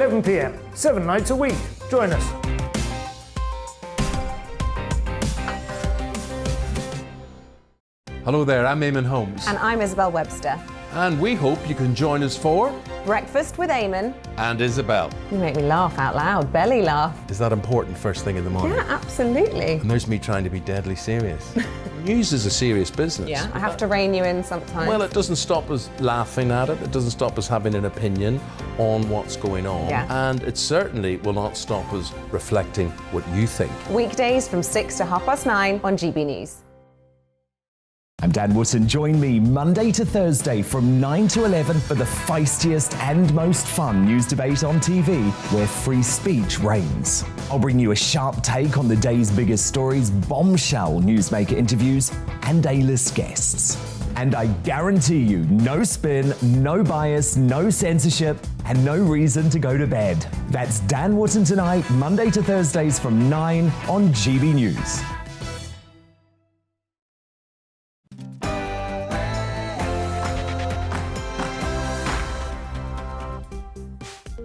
11 p.m, 7 nights a week. Join us. Hello there, I'm Eamonn Holmes. And I'm Isabel Webster. And we hope you can join us for Breakfast with Eamonn and Isabel. You make me laugh out loud, belly laugh. Is that important first thing in the morning? Yeah, absolutely. And there's me trying to be deadly serious. News is a serious business. Yeah, I have to rein you in sometimes. Well, it doesn't stop us laughing at it. It doesn't stop us having an opinion on what's going on. Yeah. And it certainly will not stop us reflecting what you think. Weekdays from 6 to 9:30 on GB News. I'm Dan Wootton. Join me Monday to Thursday from 9 to 11 for the feistiest and most fun news debate on TV, where free speech reigns. I'll bring you a sharp take on the day's biggest stories, bombshell newsmaker interviews, and A-list guests. And I guarantee you, no spin, no bias, no censorship, and no reason to go to bed. That's Dan Wootton Tonight, Monday to Thursdays from 9 on GB News.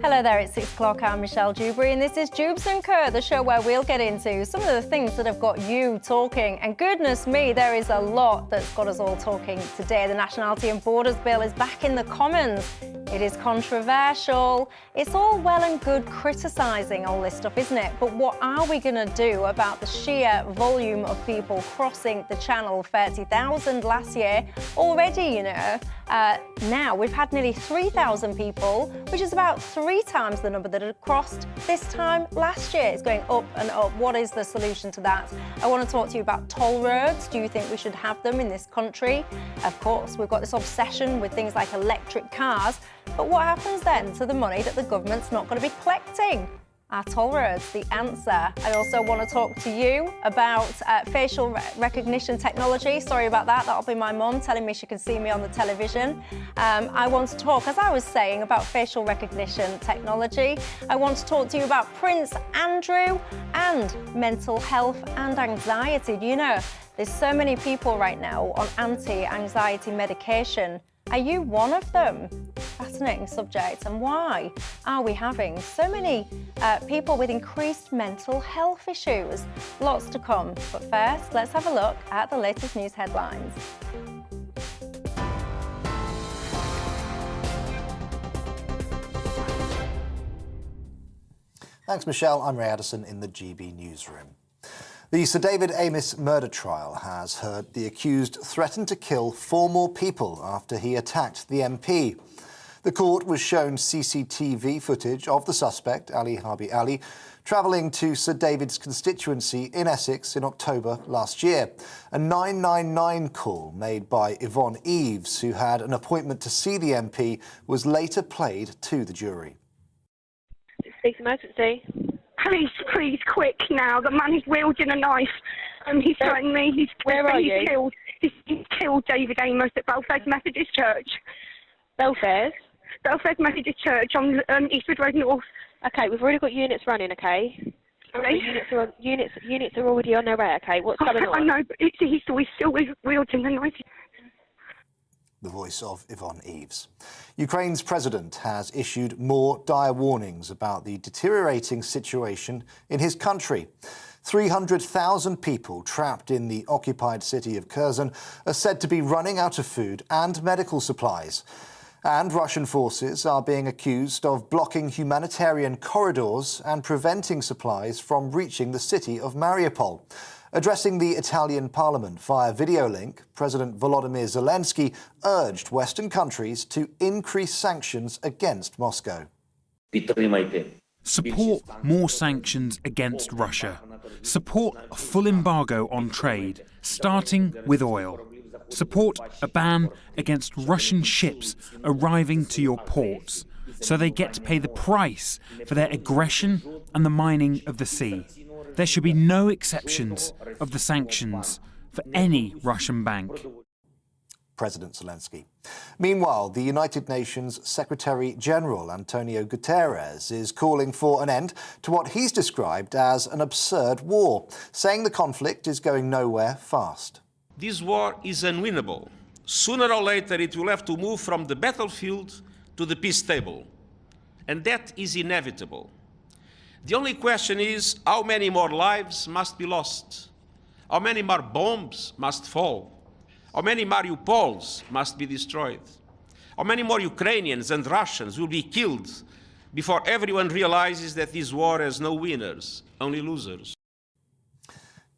Hello there, it's 6 o'clock. I'm Michelle Dewberry and this is Dewbs and Co, the show where we'll get into some of the things that have got you talking. And goodness me, there is a lot that's got us all talking today. The Nationality and Borders Bill is back in the Commons. It is controversial. It's all well and good criticising all this stuff, isn't it? But what are we going to do about the sheer volume of people crossing the channel? 30,000 last year already, you know. Now we've had nearly 3,000 people, which is about 3 times the number that had crossed this time last year. It's going up and up. What is the solution to that? I want to talk to you about toll roads. Do you think we should have them in this country? Of course, we've got this obsession with things like electric cars, but what happens then to the money that the government's not going to be collecting? Our toll roads, the answer. I also want to talk to you about facial recognition technology. Sorry about that, that'll be my mum telling me she can see me on the television. I want to talk, as I was saying, about facial recognition technology. I want to talk to you about Prince Andrew and mental health and anxiety. Do you know, there's so many people right now on anti-anxiety medication. Are you one of them? Fascinating subject. And why are we having so many people with increased mental health issues? Lots to come. But first, let's have a look at the latest news headlines. Thanks, Michelle. I'm Ray Addison in the GB newsroom. The Sir David Amess murder trial has heard the accused threatened to kill 4 more people after he attacked the MP. The court was shown CCTV footage of the suspect, Ali Harbi Ali, travelling to Sir David's constituency in Essex in October last year. A 999 call made by Yvonne Eves, who had an appointment to see the MP, was later played to the jury. Police emergency. Please, quick now. The man is wielding a knife. He's threatened me. Where are you? He's killed David Amess at Belfast Methodist Church. Belfast? Belfast Methodist Church on Eastwood Road North. Okay, we've already got units running, okay? Sorry? Units are already on their way, okay? What's going on? I know, but he's still wielding the knife. The voice of Yvonne Eves. Ukraine's president has issued more dire warnings about the deteriorating situation in his country. 300,000 people trapped in the occupied city of Kherson are said to be running out of food and medical supplies. And Russian forces are being accused of blocking humanitarian corridors and preventing supplies from reaching the city of Mariupol. Addressing the Italian parliament via video link, President Volodymyr Zelensky urged Western countries to increase sanctions against Moscow. Support more sanctions against Russia. Support a full embargo on trade, starting with oil. Support a ban against Russian ships arriving to your ports, so they get to pay the price for their aggression and the mining of the sea. There should be no exceptions of the sanctions for any Russian bank. President Zelensky. Meanwhile, the United Nations Secretary-General Antonio Guterres is calling for an end to what he's described as an absurd war, saying the conflict is going nowhere fast. This war is unwinnable. Sooner or later, it will have to move from the battlefield to the peace table. and that is inevitable. The only question is how many more lives must be lost? How many more bombs must fall? How many Mariupols must be destroyed? How many more Ukrainians and Russians will be killed before everyone realizes that this war has no winners, only losers?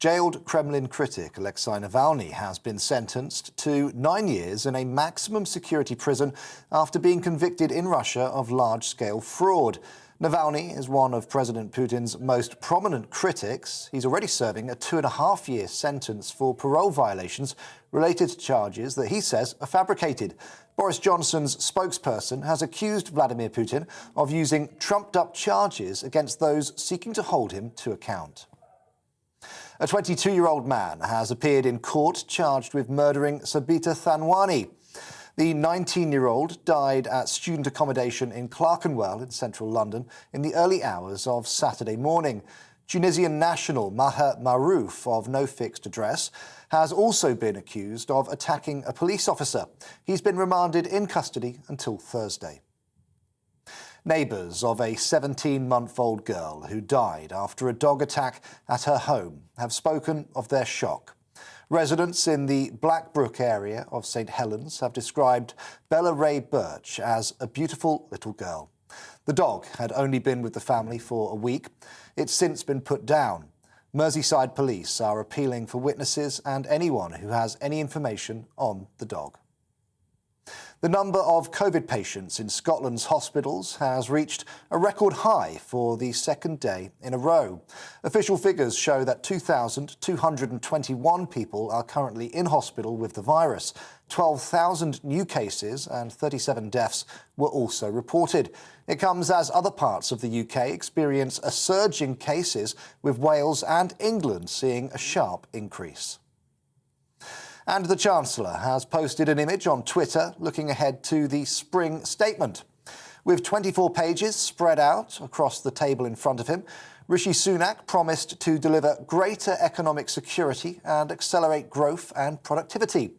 Jailed Kremlin critic Alexei Navalny has been sentenced to 9 years in a maximum security prison after being convicted in Russia of large-scale fraud. Navalny is one of President Putin's most prominent critics. He's already serving a 2.5-year sentence for parole violations related to charges that he says are fabricated. Boris Johnson's spokesperson has accused Vladimir Putin of using trumped-up charges against those seeking to hold him to account. A 22-year-old man has appeared in court charged with murdering Sabita Thanwani. The 19-year-old died at student accommodation in Clerkenwell in central London in the early hours of Saturday morning. Tunisian national Maher Marouf, of no fixed address, has also been accused of attacking a police officer. He's been remanded in custody until Thursday. Neighbours of a 17-month-old girl who died after a dog attack at her home have spoken of their shock. Residents in the Blackbrook area of St Helens have described Bella Ray Birch as a beautiful little girl. The dog had only been with the family for a week. It's since been put down. Merseyside police are appealing for witnesses and anyone who has any information on the dog. The number of COVID patients in Scotland's hospitals has reached a record high for the second day in a row. Official figures show that 2,221 people are currently in hospital with the virus. 12,000 new cases and 37 deaths were also reported. It comes as other parts of the UK experience a surge in cases, with Wales and England seeing a sharp increase. And the Chancellor has posted an image on Twitter looking ahead to the spring statement. With 24 pages spread out across the table in front of him, Rishi Sunak promised to deliver greater economic security and accelerate growth and productivity.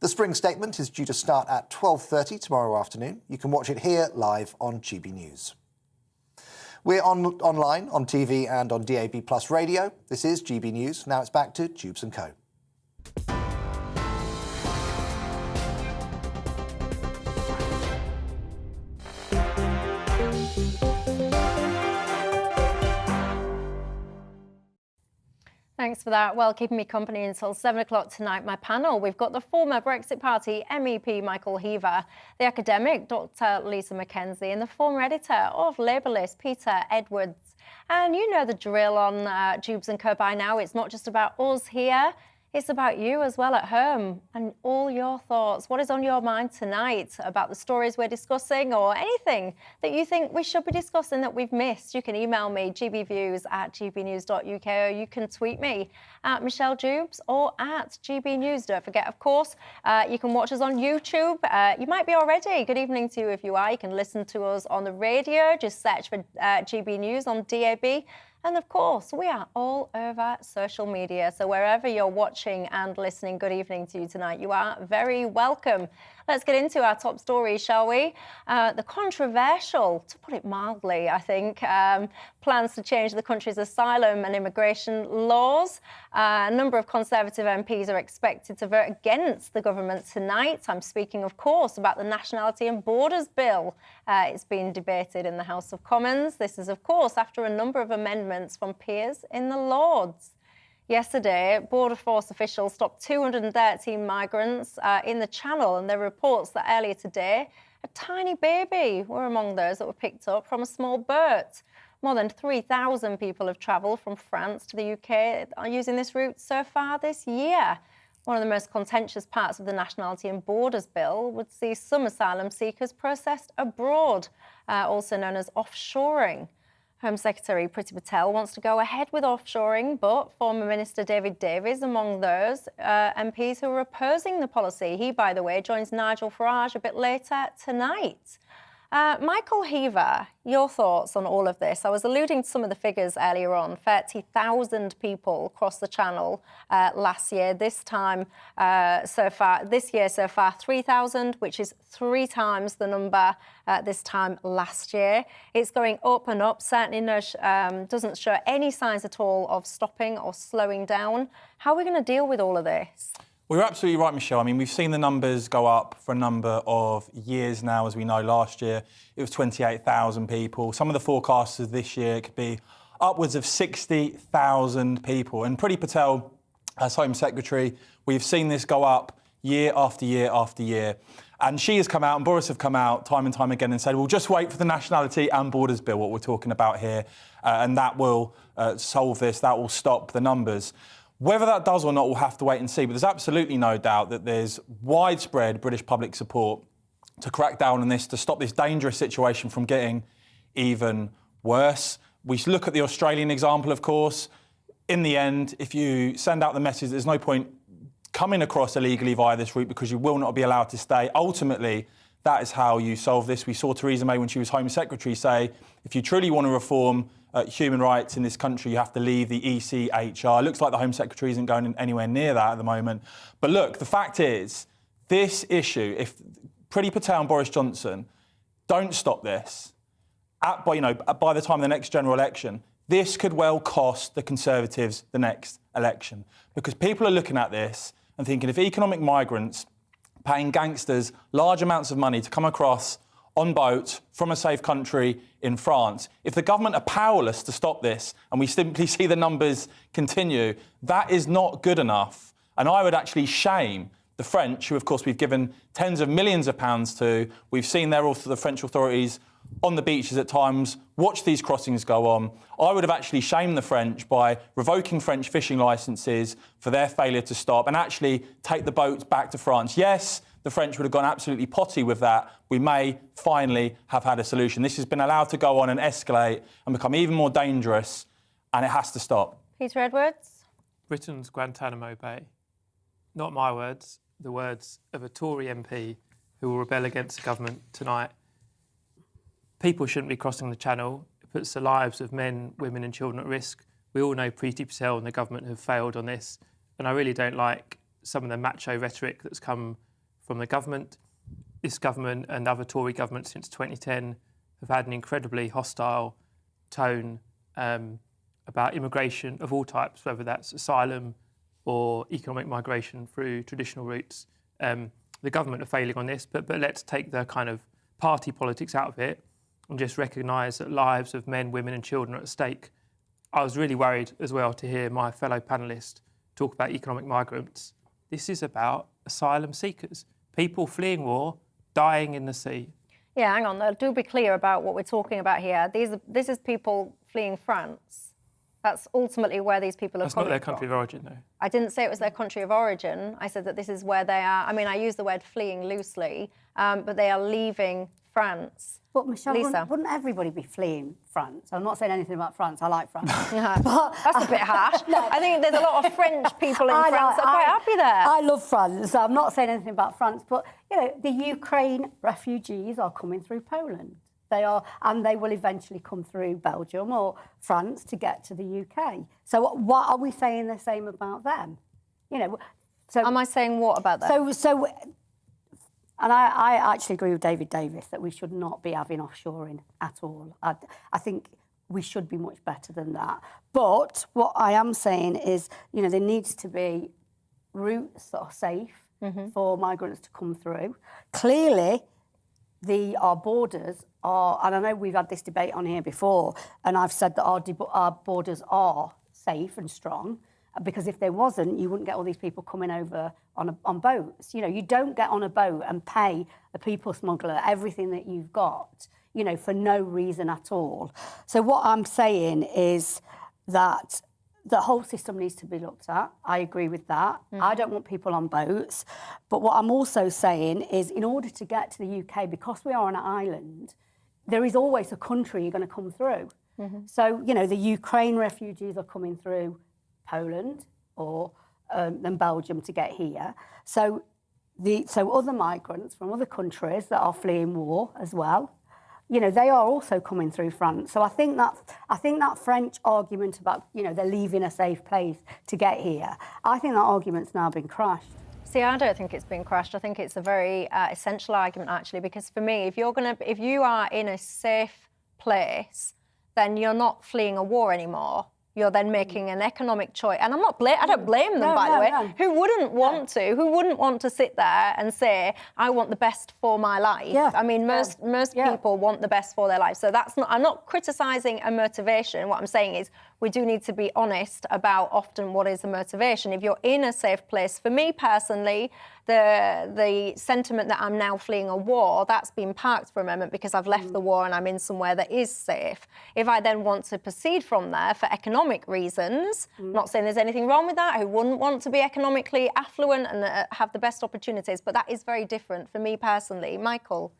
The spring statement is due to start at 12:30 tomorrow afternoon. You can watch it here live on GB News. We're online, on TV and on DAB+ radio. This is GB News. Now it's back to Dewbs and Co. Thanks for that. Well, keeping me company until 7 o'clock tonight, my panel, we've got the former Brexit Party MEP Michael Heaver, the academic Dr. Lisa McKenzie, and the former editor of Labour List, Peter Edwards. And you know the drill on Dewbs and Co by now. It's not just about us here. It's about you as well at home and all your thoughts. What is on your mind tonight about the stories we're discussing, or anything that you think we should be discussing that we've missed? You can email me, gbviews@gbnews.uk, or you can tweet me at Michelle Dewbs or at GBNews. Don't forget, of course, you can watch us on YouTube. You might be already. Good evening to you if you are. You can listen to us on the radio. Just search for GB News on DAB. And of course, we are all over social media. So wherever you're watching and listening, good evening to you tonight. You are very welcome. Let's get into our top stories, shall we? The controversial, to put it mildly, I think, plans to change the country's asylum and immigration laws. A number of Conservative MPs are expected to vote against the government tonight. I'm speaking, of course, about the Nationality and Borders Bill. It's been debated in the House of Commons. This is, of course, after a number of amendments from peers in the Lords. Yesterday, Border Force officials stopped 213 migrants in the Channel, and there are reports that earlier today, a tiny baby were among those that were picked up from a small boat. More than 3,000 people have travelled from France to the UK using this route so far this year. One of the most contentious parts of the Nationality and Borders Bill would see some asylum seekers processed abroad, also known as offshoring. Home Secretary Priti Patel wants to go ahead with offshoring, but former Minister David Davies among those MPs who are opposing the policy. He, by the way, joins Nigel Farage a bit later tonight. Michael Heaver, your thoughts on all of this? I was alluding to some of the figures earlier on. 30,000 people crossed the channel last year. This year so far, 3,000, which is 3 times the number this time last year. It's going up and up. Certainly doesn't show any signs at all of stopping or slowing down. How are we going to deal with all of this? Well, you're absolutely right, Michelle. I mean, we've seen the numbers go up for a number of years now. As we know, last year it was 28,000 people. Some of the forecasters this year it could be upwards of 60,000 people. And Priti Patel, as Home Secretary, we've seen this go up year after year after year. And she has come out and Boris have come out time and time again and said, well, just wait for the Nationality and Borders Bill, what we're talking about here, and that will solve this, that will stop the numbers. Whether that does or not, we'll have to wait and see. But there's absolutely no doubt that there's widespread British public support to crack down on this, to stop this dangerous situation from getting even worse. We look at the Australian example, of course. In the end, if you send out the message, there's no point coming across illegally via this route because you will not be allowed to stay. Ultimately, that is how you solve this. We saw Theresa May, when she was Home Secretary, say, if you truly want to reform human rights in this country, you have to leave the ECHR. It looks like the Home Secretary isn't going anywhere near that at the moment. But look, the fact is, this issue, if Priti Patel and Boris Johnson don't stop this, by the time of the next general election, this could well cost the Conservatives the next election. Because people are looking at this and thinking, if economic migrants paying gangsters large amounts of money to come across on boats from a safe country in France, if the government are powerless to stop this and we simply see the numbers continue, that is not good enough. And I would actually shame the French, who of course we've given tens of millions of pounds to. We've seen the French authorities on the beaches at times watch these crossings go on. I would have actually shamed the French by revoking French fishing licences for their failure to stop and actually take the boats back to France. Yes, the French would have gone absolutely potty with that. We may finally have had a solution. This has been allowed to go on and escalate and become even more dangerous, and it has to stop. Peter Edwards? Britain's Guantanamo Bay. Not my words, the words of a Tory MP who will rebel against the government tonight. People shouldn't be crossing the channel. It puts the lives of men, women and children at risk. We all know Priti Patel and the government have failed on this, and I really don't like some of the macho rhetoric that's come from the government. This government and other Tory governments since 2010 have had an incredibly hostile tone about immigration of all types, whether that's asylum or economic migration through traditional routes. The government are failing on this, but let's take the kind of party politics out of it and just recognise that lives of men, women and children are at stake. I was really worried as well to hear my fellow panellist talk about economic migrants. This is about asylum seekers, people fleeing war, dying in the sea. Yeah, hang on, do be clear about what we're talking about here. This is people fleeing France. That's ultimately where these people are coming from. That's not their country of origin, though. I didn't say it was their country of origin. I said that this is where they are. I mean, I use the word fleeing loosely, but they are leaving France. But Michelle, Lisa? wouldn't everybody be fleeing France? I'm not saying anything about France. I like France. But that's a bit harsh. No. I think there's a lot of French people in France that are quite happy there. I love France. I'm not saying anything about France, but the Ukraine refugees are coming through Poland. They are, and they will eventually come through Belgium or France to get to the UK. So what are we saying the same about them? So am I saying what about them? And I actually agree with David Davis that we should not be having offshoring at all. I think we should be much better than that. But what I am saying is, there needs to be routes that are safe for migrants to come through. Clearly, our borders are, and I know we've had this debate on here before, and I've said that our borders are safe and strong, because if there wasn't, you wouldn't get all these people coming over on boats. You don't get on a boat and pay a people smuggler everything that you've got, for no reason at all. So what I'm saying is that the whole system needs to be looked at. I agree with that. I don't want people on boats. But what I'm also saying is, in order to get to the UK, because we are on an island, there is always a country you're going to come through. So, the Ukraine refugees are coming through Poland or then Belgium to get here. So other migrants from other countries that are fleeing war as well you know, they are also coming through France. So I think that French argument about, you know, they're leaving a safe place to get here, I think that argument's now been crashed. See, I don't think it's been crashed. I think it's a very essential argument, actually, because for me, if you are in a safe place, then you're not fleeing a war anymore. You're then making an economic choice. And I don't blame them, by the way. No. Who wouldn't want to? Who wouldn't want to sit there and say, I want the best for my life? Yeah. I mean, most people want the best for their life. So I'm not criticising a motivation. What I'm saying is we do need to be honest about often what is the motivation. If you're in a safe place, for me personally, the sentiment that I'm now fleeing a war, that's been parked for a moment because I've left the war and I'm in somewhere that is safe. If I then want to proceed from there for economic reasons, I'm not saying there's anything wrong with that, who wouldn't want to be economically affluent and have the best opportunities, but that is very different for me personally. Michael?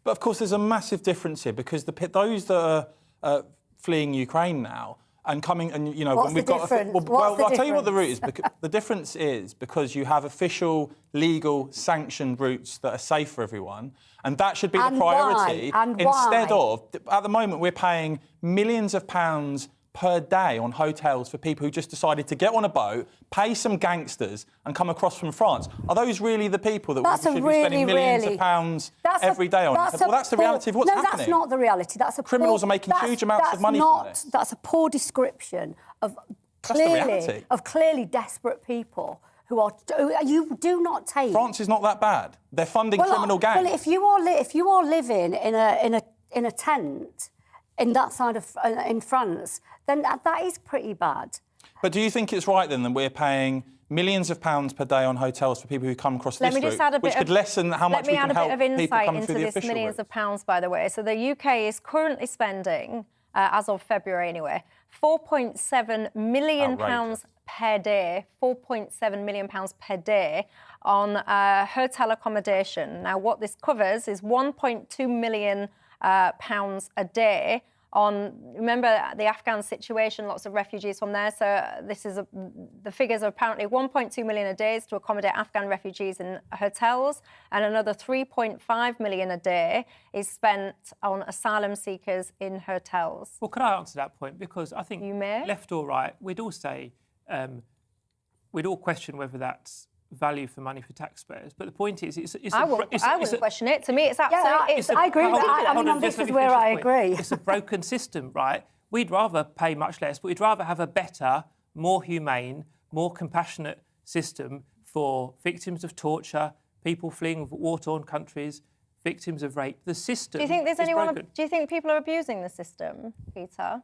But of course there's a massive difference here because those that are fleeing Ukraine now, and coming, and you know, What's when we've the got, difference? I'll tell you what the route is. The difference is because you have official, legal, sanctioned routes that are safe for everyone, and that should be the priority. Instead of, at the moment, we're paying millions of pounds per day on hotels for people who just decided to get on a boat, pay some gangsters and come across from France. Are those really the people that we should be spending millions of pounds every day on? Well, that's the reality of what's happening. No, that's not the reality. Criminals are making huge amounts of money from this. That's a poor description of clearly desperate people who you do not take. France is not that bad. They're funding criminal gangs. Well, if you are living in a tent in that side of in France, then that is pretty bad. But do you think it's right then that we're paying millions of pounds per day on hotels for people who come across this route, which could lessen how much we can help people coming through the official route? Let me add a bit of insight into this millions of pounds, by the way. So the UK is currently spending, as of February anyway, £4.7 million per day, £4.7 million per day on hotel accommodation. Now, what this covers is £1.2 million pounds a day on, remember the Afghan situation, lots of refugees from there. So this is the figures are apparently 1.2 million a day to accommodate Afghan refugees in hotels, and another 3.5 million a day is spent on asylum seekers in hotels. Well, could I answer that point? Because I think left or right, we'd all say, we'd all question whether that's value for money for taxpayers. But the point is, I wouldn't question it. To me, it's absolutely... I agree with that. I mean, this is where I agree. It's a broken system, right? We'd rather pay much less, but we'd rather have a better, more humane, more compassionate system for victims of torture, people fleeing war-torn countries, victims of rape. The system. Do you think there's anyone? Do you think people are abusing the system, Peter?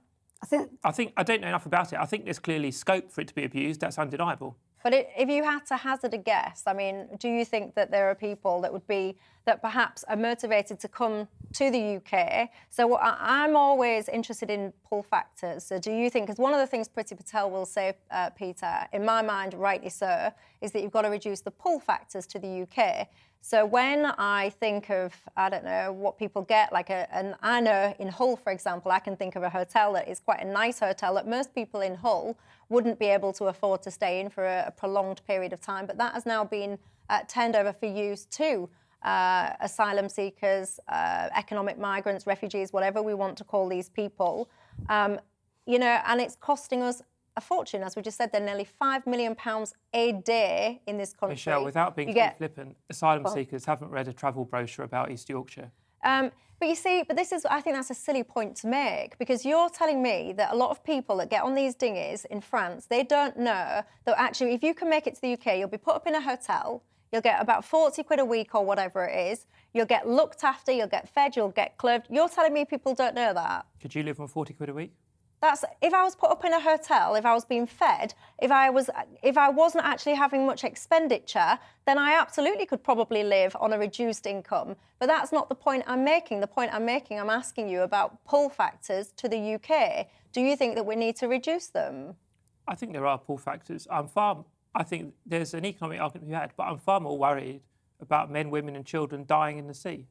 I don't know enough about it. I think there's clearly scope for it to be abused. That's undeniable. But if you had to hazard a guess, I mean, do you think that there are people that perhaps are motivated to come to the UK? So I'm always interested in pull factors. So do you think, because one of the things Priti Patel will say, Peter, in my mind, rightly so, is that you've got to reduce the pull factors to the UK. So when I think of, I don't know, what people get, and I know in Hull, for example, I can think of a hotel that is quite a nice hotel that most people in Hull wouldn't be able to afford to stay in for a prolonged period of time. But that has now been turned over for use to asylum seekers, economic migrants, refugees, whatever we want to call these people. You know, and it's costing us a fortune, as we just said, they're nearly £5 million a day in this country. Michelle, without being too flippant, asylum seekers haven't read a travel brochure about East Yorkshire. But you see, I think that's a silly point to make, because you're telling me that a lot of people that get on these dinghies in France, they don't know that actually if you can make it to the UK, you'll be put up in a hotel, you'll get about 40 quid a week or whatever it is, you'll get looked after, you'll get fed, you'll get clothed. You're telling me people don't know that? Could you live on 40 quid a week? If I was put up in a hotel, if I was being fed, if I wasn't actually having much expenditure, then I absolutely could probably live on a reduced income. But that's not the point I'm making. The point I'm making, I'm asking you about pull factors to the UK. Do you think that we need to reduce them? I think there are pull factors. I think there's an economic argument to be had, but I'm far more worried about men, women and children dying in the sea.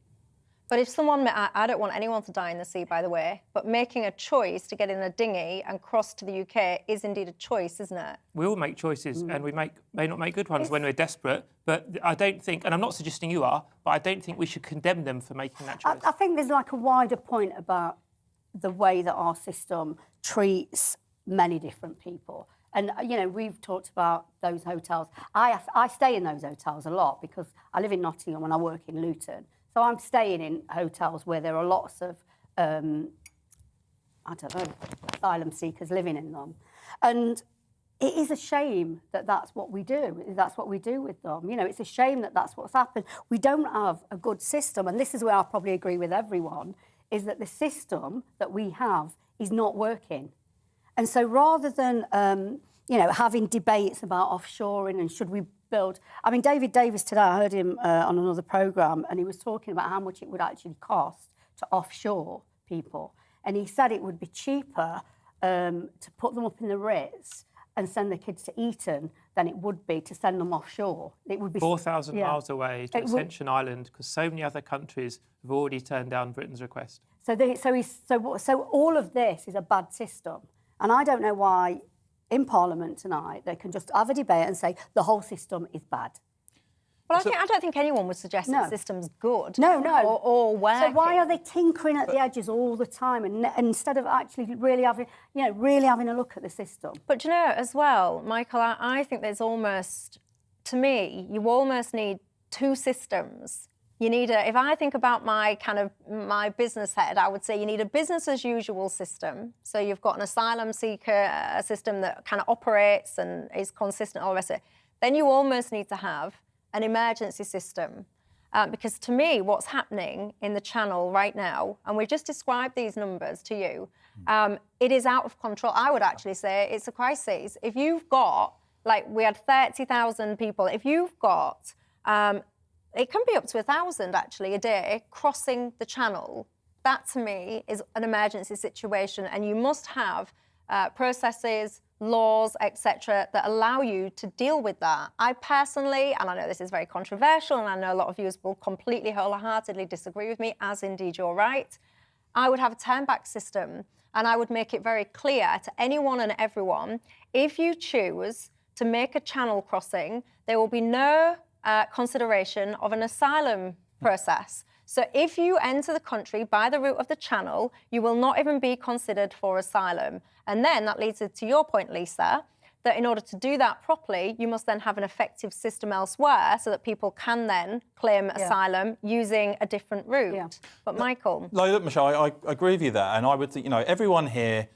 But if someone, I don't want anyone to die in the sea, by the way, but making a choice to get in a dinghy and cross to the UK is indeed a choice, isn't it? We all make choices, and we may not make good ones when we're desperate. But I don't think, and I'm not suggesting you are, but I don't think we should condemn them for making that choice. I think there's like a wider point about the way that our system treats many different people. And, you know, we've talked about those hotels. I stay in those hotels a lot because I live in Nottingham and I work in Luton. So I'm staying in hotels where there are lots of, asylum seekers living in them. And it is a shame that that's what we do. That's what we do with them. You know, it's a shame that that's what's happened. We don't have a good system, and this is where I probably agree with everyone, is that the system that we have is not working. And so rather than, you know, having debates about offshoring and should we build... I mean, David Davis today, I heard him on another programme, and he was talking about how much it would actually cost to offshore people. And he said it would be cheaper to put them up in the Ritz and send the kids to Eton than it would be to send them offshore. It would be 4,000 miles away to Ascension Island, because so many other countries have already turned down Britain's request. So all of this is a bad system. And I don't know why in Parliament tonight they can just have a debate and say the whole system is bad. Well, I don't think anyone would suggest that the system's good. No. Or working. So why are they tinkering at the edges all the time and instead of actually really having a look at the system? But do you know, as well, Michael, I think there's almost, to me, you almost need two systems. You need if I think about my business head, I would say you need a business as usual system. So you've got an asylum seeker system that kind of operates and is consistent, all the rest of it. Then you almost need to have an emergency system. Because to me, what's happening in the Channel right now, and we've just described these numbers to you, it is out of control. I would actually say it's a crisis. If you've got, like we had 30,000 people, if you've got, it can be up to 1,000 actually a day crossing the Channel, that to me is an emergency situation, and you must have processes, laws, etc., that allow you to deal with that. I personally, and I know this is very controversial, and I know a lot of viewers will completely wholeheartedly disagree with me, as indeed you're right, I would have a turn-back system, and I would make it very clear to anyone and everyone, if you choose to make a Channel crossing, there will be no consideration of an asylum process. So if you enter the country by the route of the Channel, you will not even be considered for asylum. And then that leads to your point, Lisa, that in order to do that properly, you must then have an effective system elsewhere so that people can then claim asylum using a different route. Yeah. But Michael? No, look, Michelle, I agree with you there. And I would think, you know, everyone here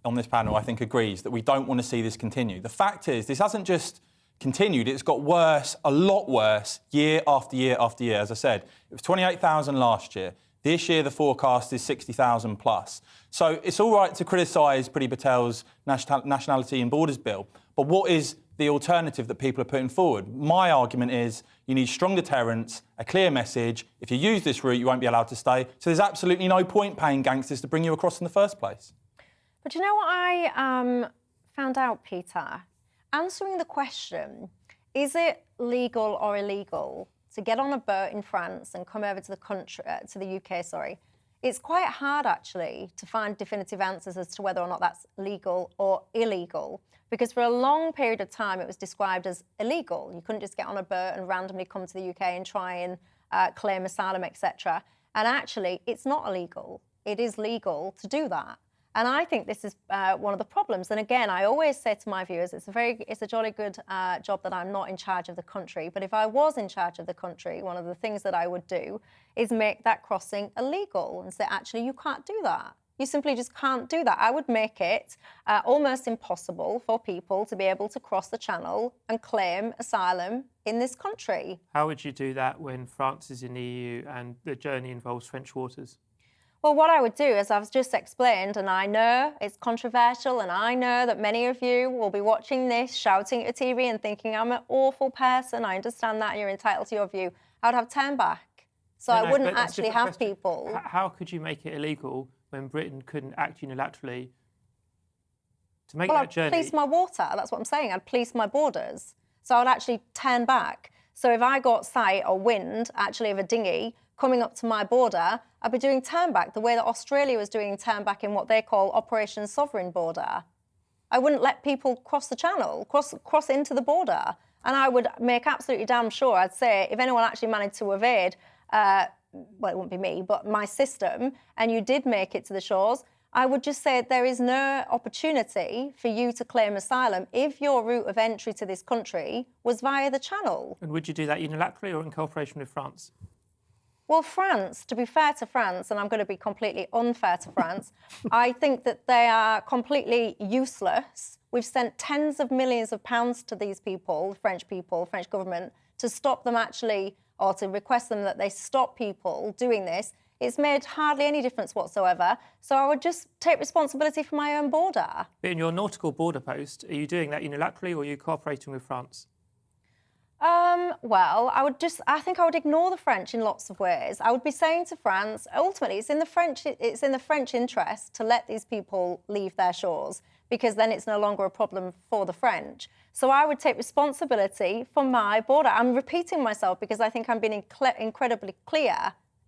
on this panel, I think, agrees that we don't want to see this continue. The fact is, this hasn't just continued, it's got worse, a lot worse, year after year after year. As I said, it was 28,000 last year. This year, the forecast is 60,000 plus. So it's all right to criticise Priti Patel's Nationality and Borders Bill, but what is the alternative that people are putting forward? My argument is you need strong deterrence, a clear message. If you use this route, you won't be allowed to stay. So there's absolutely no point paying gangsters to bring you across in the first place. But you know what I found out, Peter? Answering the question, is it legal or illegal to get on a boat in France and come over to the country, to the UK, sorry, it's quite hard actually to find definitive answers as to whether or not that's legal or illegal. Because for a long period of time it was described as illegal. You couldn't just get on a boat and randomly come to the UK and try and claim asylum, etc. And actually, it's not illegal. It is legal to do that. And I think this is one of the problems. And again, I always say to my viewers, it's a jolly good job that I'm not in charge of the country. But if I was in charge of the country, one of the things that I would do is make that crossing illegal and say, actually, you can't do that. You simply just can't do that. I would make it almost impossible for people to be able to cross the Channel and claim asylum in this country. How would you do that when France is in the EU and the journey involves French waters? Well, what I would do, as I've just explained, and I know it's controversial, and I know that many of you will be watching this, shouting at your TV and thinking, I'm an awful person, I understand that, you're entitled to your view. I would have turn back. So I wouldn't actually have people... How could you make it illegal when Britain couldn't act unilaterally to make that journey? I'd police my water, that's what I'm saying. I'd police my borders. So I would actually turn back. So if I got sight or wind, actually, of a dinghy coming up to my border, I'd be doing turn back the way that Australia was doing turn back in what they call Operation Sovereign Border. I wouldn't let people cross the channel, cross into the border. And I would make absolutely damn sure, I'd say, if anyone actually managed to evade, well, it wouldn't be me, but my system, and you did make it to the shores, I would just say there is no opportunity for you to claim asylum if your route of entry to this country was via the channel. And would you do that unilaterally or in cooperation with France? Well, France, to be fair to France, and I'm going to be completely unfair to France, I think that they are completely useless. We've sent tens of millions of pounds to these people, French government, to stop them actually, or to request them that they stop people doing this. It's made hardly any difference whatsoever. So I would just take responsibility for my own border. But in your nautical border post, are you doing that unilaterally or are you cooperating with France? Well, I think I would ignore the French in lots of ways. I would be saying to France, ultimately, it's in the French interest to let these people leave their shores, because then it's no longer a problem for the French. So I would take responsibility for my border. I'm repeating myself because I think I'm being incredibly clear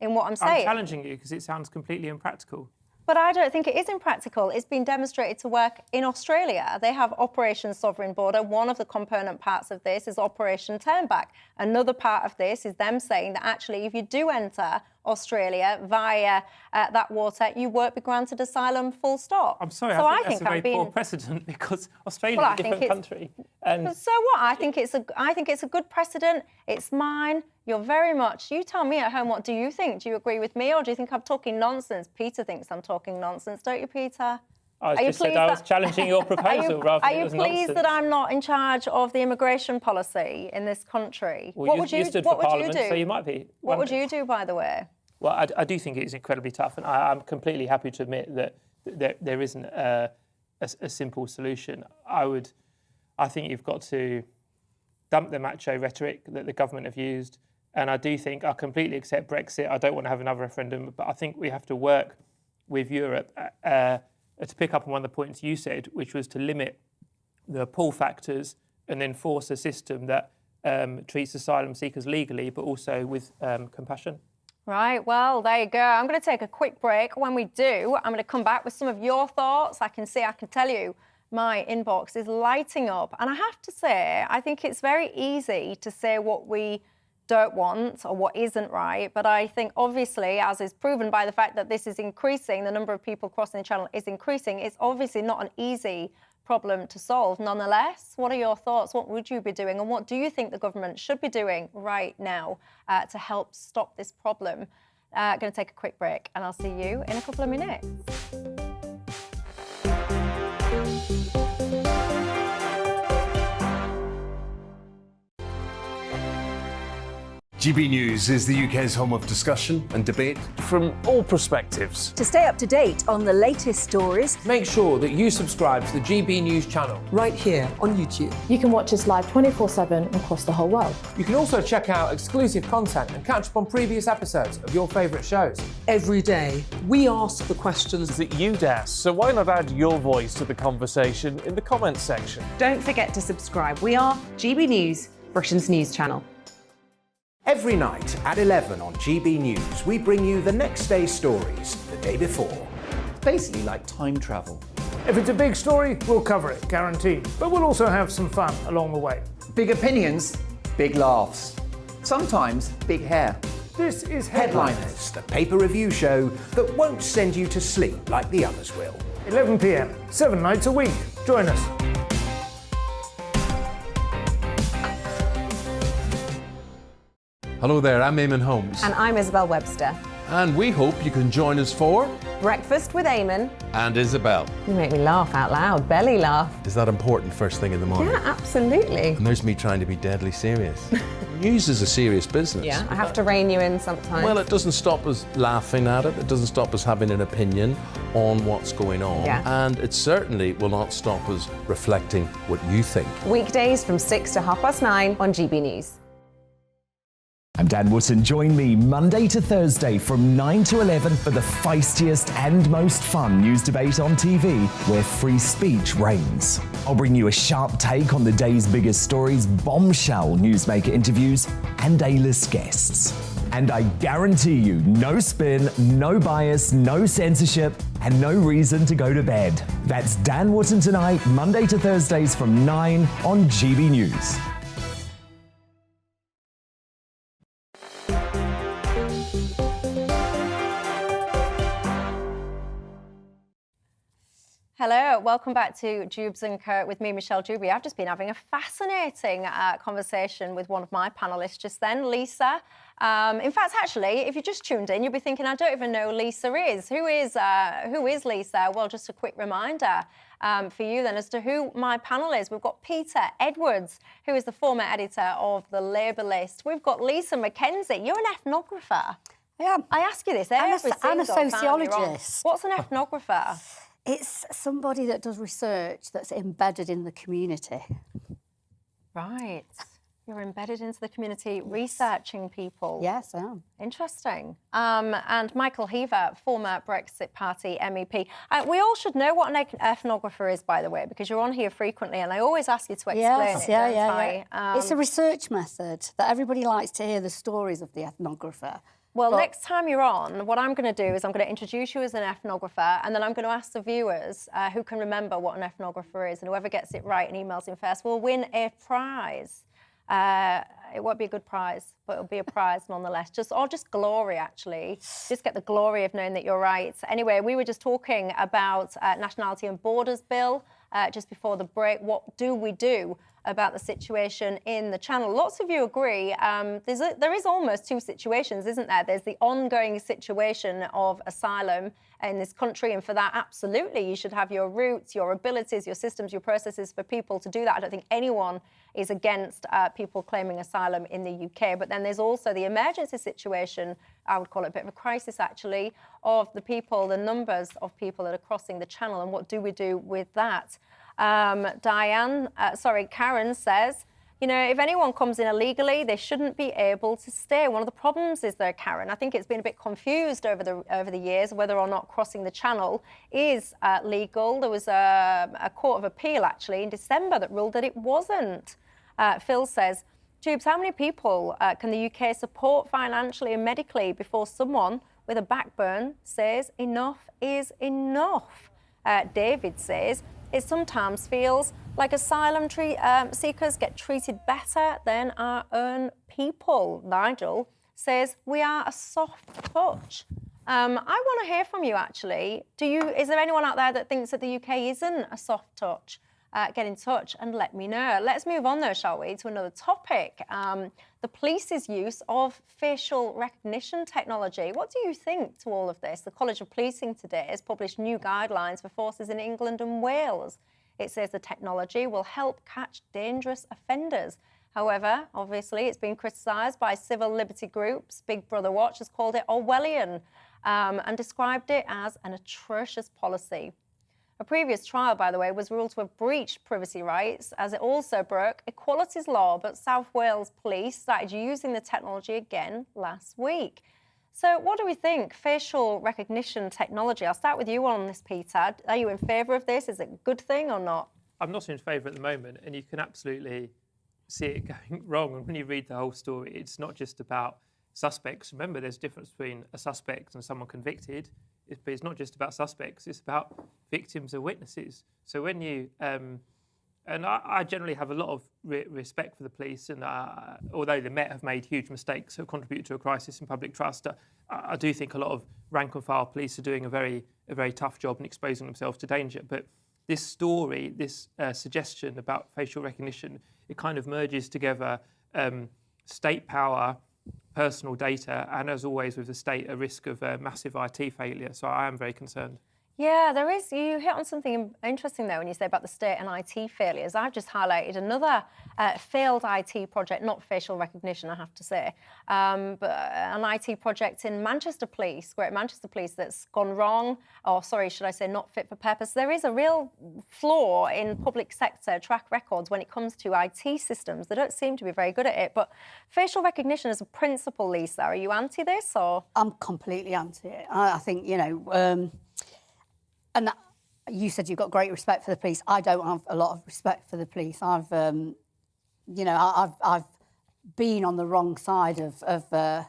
in what I'm saying. I'm challenging you because it sounds completely impractical. But I don't think it is impractical. It's been demonstrated to work in Australia. They have Operation Sovereign Border. One of the component parts of this is Operation Turnback. Another part of this is them saying that actually if you do enter Australia via that water, you won't be granted asylum, full stop. I'm sorry, so I think that's a very poor precedent because Australia is a different country. And so what? I think it's a good precedent. It's mine. You're very much, you tell me at home, what do you think? Do you agree with me or do you think I'm talking nonsense? Peter thinks I'm talking nonsense, don't you, Peter? I just said I was challenging your proposal rather than it was nonsense. Are you pleased that I'm not in charge of the immigration policy in this country? Well, you stood for Parliament, do? So you might be. What would you do, by the way? Well, I do think it is incredibly tough, and I'm completely happy to admit that there isn't a simple solution. I think you've got to dump the macho rhetoric that the government have used, and I do think I completely accept Brexit. I don't want to have another referendum, but I think we have to work with Europe to pick up on one of the points you said, which was to limit the pull factors and then force a system that treats asylum seekers legally, but also with compassion. Right, well, there you go. I'm going to take a quick break. When we do, I'm going to come back with some of your thoughts. I can tell you, my inbox is lighting up. And I have to say, I think it's very easy to say what we don't want or what isn't right. But I think, obviously, as is proven by the fact that this is increasing, the number of people crossing the channel is increasing, it's obviously not an easy problem to solve. Nonetheless, what are your thoughts? What would you be doing? And what do you think the government should be doing right now to help stop this problem? Going to take a quick break and I'll see you in a couple of minutes. GB News is the UK's home of discussion and debate from all perspectives. To stay up to date on the latest stories, make sure that you subscribe to the GB News channel right here on YouTube. You can watch us live 24/7 across the whole world. You can also check out exclusive content and catch up on previous episodes of your favourite shows. Every day, we ask the questions that you'd ask, so why not add your voice to the conversation in the comments section? Don't forget to subscribe. We are GB News, Britain's news channel. Every night at 11 on GB News, we bring you the next day's stories the day before. It's basically like time travel. If it's a big story, we'll cover it, guaranteed. But we'll also have some fun along the way. Big opinions, big laughs. Sometimes big hair. This is Headliners, the paper review show that won't send you to sleep like the others will. 11 p.m, 7 nights a week. Join us. Hello there, I'm Eamonn Holmes. And I'm Isabel Webster. And we hope you can join us for Breakfast with Eamonn and Isabel. You make me laugh out loud, belly laugh. Is that important first thing in the morning? Yeah, absolutely. And there's me trying to be deadly serious. News is a serious business. Yeah, I have to rein you in sometimes. Well, it doesn't stop us laughing at it. It doesn't stop us having an opinion on what's going on. Yeah. And it certainly will not stop us reflecting what you think. Weekdays from 6 to 9:30 on GB News. I'm Dan Wootton. Join me Monday to Thursday from 9 to 11 for the feistiest and most fun news debate on TV, where free speech reigns. I'll bring you a sharp take on the day's biggest stories, bombshell newsmaker interviews, and A-list guests. And I guarantee you, no spin, no bias, no censorship, and no reason to go to bed. That's Dan Wootton tonight, Monday to Thursdays from 9 on GB News. Hello, welcome back to Dewbs and Co with me, Michelle Dewberry. I've just been having a fascinating conversation with one of my panellists just then, Lisa. In fact, actually, if you just tuned in, you'll be thinking, I don't even know who Lisa is. Who is Lisa? Well, just a quick reminder for you then as to who my panel is. We've got Peter Edwards, who is the former editor of The Labour List. We've got Lisa McKenzie. You're an ethnographer. Yeah. I ask you this every single I'm a time you're on. sociologist. What's an ethnographer? It's somebody that does research that's embedded in the community. Right. You're embedded into the community, researching people. Yes, I am. Interesting. And Michael Heaver, former Brexit Party MEP. We all should know what an ethnographer is, by the way, because you're on here frequently, and I always ask you to explain it, don't I? It's a research method that everybody likes to hear the stories of the ethnographer. Well, next time you're on, what I'm going to do is I'm going to introduce you as an ethnographer, and then I'm going to ask the viewers who can remember what an ethnographer is, and whoever gets it right and emails in first will win a prize. It won't be a good prize, but it'll be a prize nonetheless. Just glory, actually. Just get the glory of knowing that you're right. Anyway, we were just talking about Nationality and Borders Bill just before the break. What do we do about the situation in the Channel? Lots of you agree. There is almost two situations, isn't there? There's the ongoing situation of asylum in this country, and for that, absolutely, you should have your routes, your abilities, your systems, your processes for people to do that. I don't think anyone is against people claiming asylum in the UK. But then there's also the emergency situation, I would call it a bit of a crisis, actually, of the people, the numbers of people that are crossing the Channel, and what do we do with that? Karen says, you know, if anyone comes in illegally, they shouldn't be able to stay. One of the problems is there, Karen, I think it's been a bit confused over the years whether or not crossing the Channel is legal. There was a Court of Appeal, actually, in December that ruled that it wasn't. Phil says, Tubes, how many people can the UK support financially and medically before someone with a backbone says enough is enough? David says, it sometimes feels like asylum seekers get treated better than our own people. Nigel says, we are a soft touch. I want to hear from you, actually. Is there anyone out there that thinks that the UK isn't a soft touch? Get in touch and let me know. Let's move on, though, shall we, to another topic. The police's use of facial recognition technology. What do you think to all of this? The College of Policing today has published new guidelines for forces in England and Wales. It says the technology will help catch dangerous offenders. However, obviously, it's been criticised by civil liberty groups. Big Brother Watch has called it Orwellian and described it as an atrocious policy. A previous trial, by the way, was ruled to have breached privacy rights as it also broke equalities law, but South Wales Police started using the technology again last week. So what do we think? Facial recognition technology. I'll start with you on this, Peter. Are you in favour of this? Is it a good thing or not? I'm not in favour at the moment, and you can absolutely see it going wrong. And when you read the whole story, it's not just about suspects. Remember, there's a difference between a suspect and someone convicted. But it's not just about suspects, it's about victims and witnesses. So when you, and I generally have a lot of respect for the police, and although the Met have made huge mistakes that contribute to a crisis in public trust, I do think a lot of rank and file police are doing a very tough job in exposing themselves to danger. But this story, this suggestion about facial recognition, it kind of merges together state power, personal data, and as always with the state, a risk of massive IT failure. So I am very concerned. Yeah, there is. You hit on something interesting there when you say about the state and IT failures. I've just highlighted another failed IT project, not facial recognition, I have to say, but an IT project in Manchester Police, Greater Manchester Police, that's gone wrong, or sorry, should I say not fit for purpose. There is a real flaw in public sector track records when it comes to IT systems. They don't seem to be very good at it, but facial recognition as a principle, Lisa, are you anti this or? I'm completely anti it. I think, you know, and you said you've got great respect for the police. I don't have a lot of respect for the police. I've, you know, I've been on the wrong side of their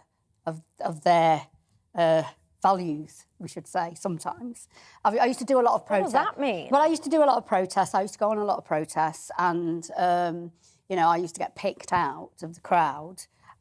values, we should say, sometimes. I used to do a lot of protests. What does that mean? Well, I used to do a lot of protests. I used to go on a lot of protests and, you know, I used to get picked out of the crowd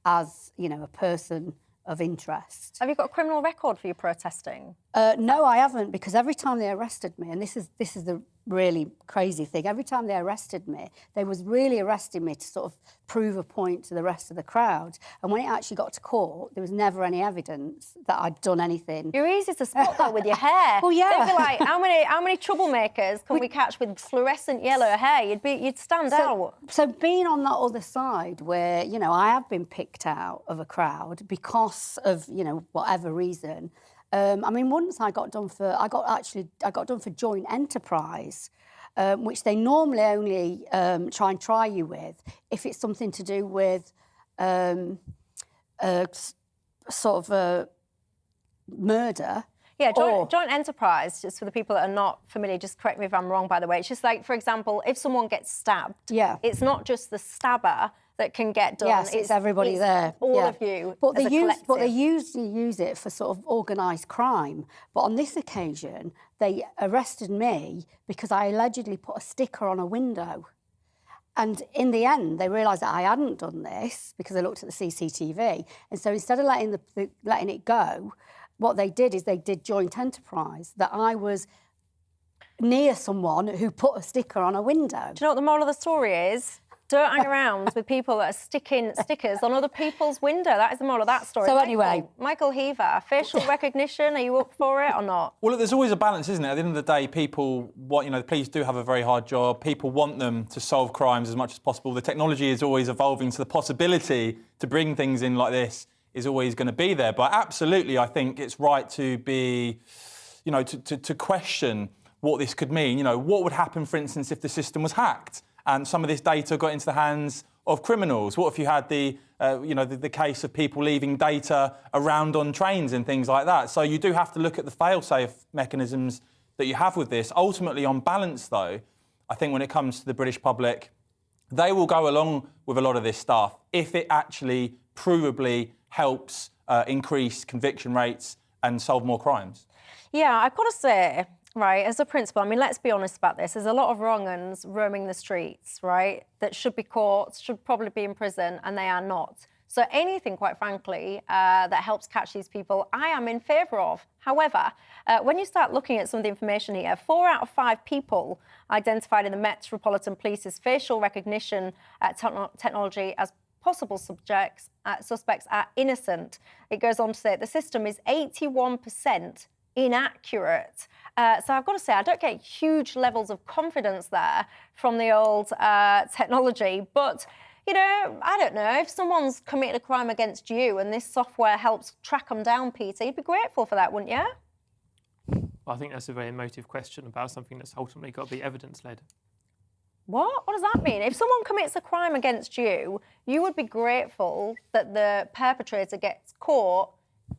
as, you know, a person of interest. Have you got a criminal record for your protesting? No, I haven't, because every time they arrested me, and this is the really crazy thing, every time they arrested me, they was really arresting me to sort of prove a point to the rest of the crowd. And when it actually got to court, there was never any evidence that I'd done anything. You're easy to spot though with your hair. Well, yeah. They'd be like, how many troublemakers can we catch with fluorescent yellow hair? You'd stand out. So being on that other side where, you know, I have been picked out of a crowd because of, you know, whatever reason. I mean, once I got done for joint enterprise, which they normally only try you with if it's something to do with sort of murder. Yeah, joint enterprise, just for the people that are not familiar, just correct me if I'm wrong, by the way. It's just like, for example, if someone gets stabbed, it's not just the stabber that can get done. Yes, it's everybody there. All of you. But they usually use it for sort of organised crime. But on this occasion, they arrested me because I allegedly put a sticker on a window. And in the end, they realised that I hadn't done this because they looked at the CCTV. And so instead of letting it go, what they did is they did joint enterprise, that I was near someone who put a sticker on a window. Do you know what the moral of the story is? Don't hang around with people that are sticking stickers on other people's window. That is the moral of that story. So anyway, Michael Heaver, facial recognition, are you up for it or not? Well, look, there's always a balance, isn't it? At the end of the day, people want, you know, the police do have a very hard job. People want them to solve crimes as much as possible. The technology is always evolving, so the possibility to bring things in like this is always going to be there. But absolutely, I think it's right to be, you know, to question what this could mean. You know, what would happen, for instance, if the system was hacked and some of this data got into the hands of criminals? What if you had the case of people leaving data around on trains and things like that? So you do have to look at the fail-safe mechanisms that you have with this. Ultimately, on balance, though, I think when it comes to the British public, they will go along with a lot of this stuff if it actually provably helps increase conviction rates and solve more crimes. Yeah, I've got to say, right, as a principal, I mean, let's be honest about this. There's a lot of wrong-uns roaming the streets, right, that should be caught, should probably be in prison, and they are not. So anything, quite frankly, that helps catch these people, I am in favour of. However, when you start looking at some of the information here, 4 out of 5 people identified in the Metropolitan Police's facial recognition technology as possible suspects are innocent. It goes on to say the system is 81% inaccurate. So I've got to say, I don't get huge levels of confidence there from the old technology. But, you know, I don't know, if someone's committed a crime against you and this software helps track them down, Peter, you'd be grateful for that, wouldn't you? I think that's a very emotive question about something that's ultimately got to be evidence-led. What? What does that mean? If someone commits a crime against you, you would be grateful that the perpetrator gets caught,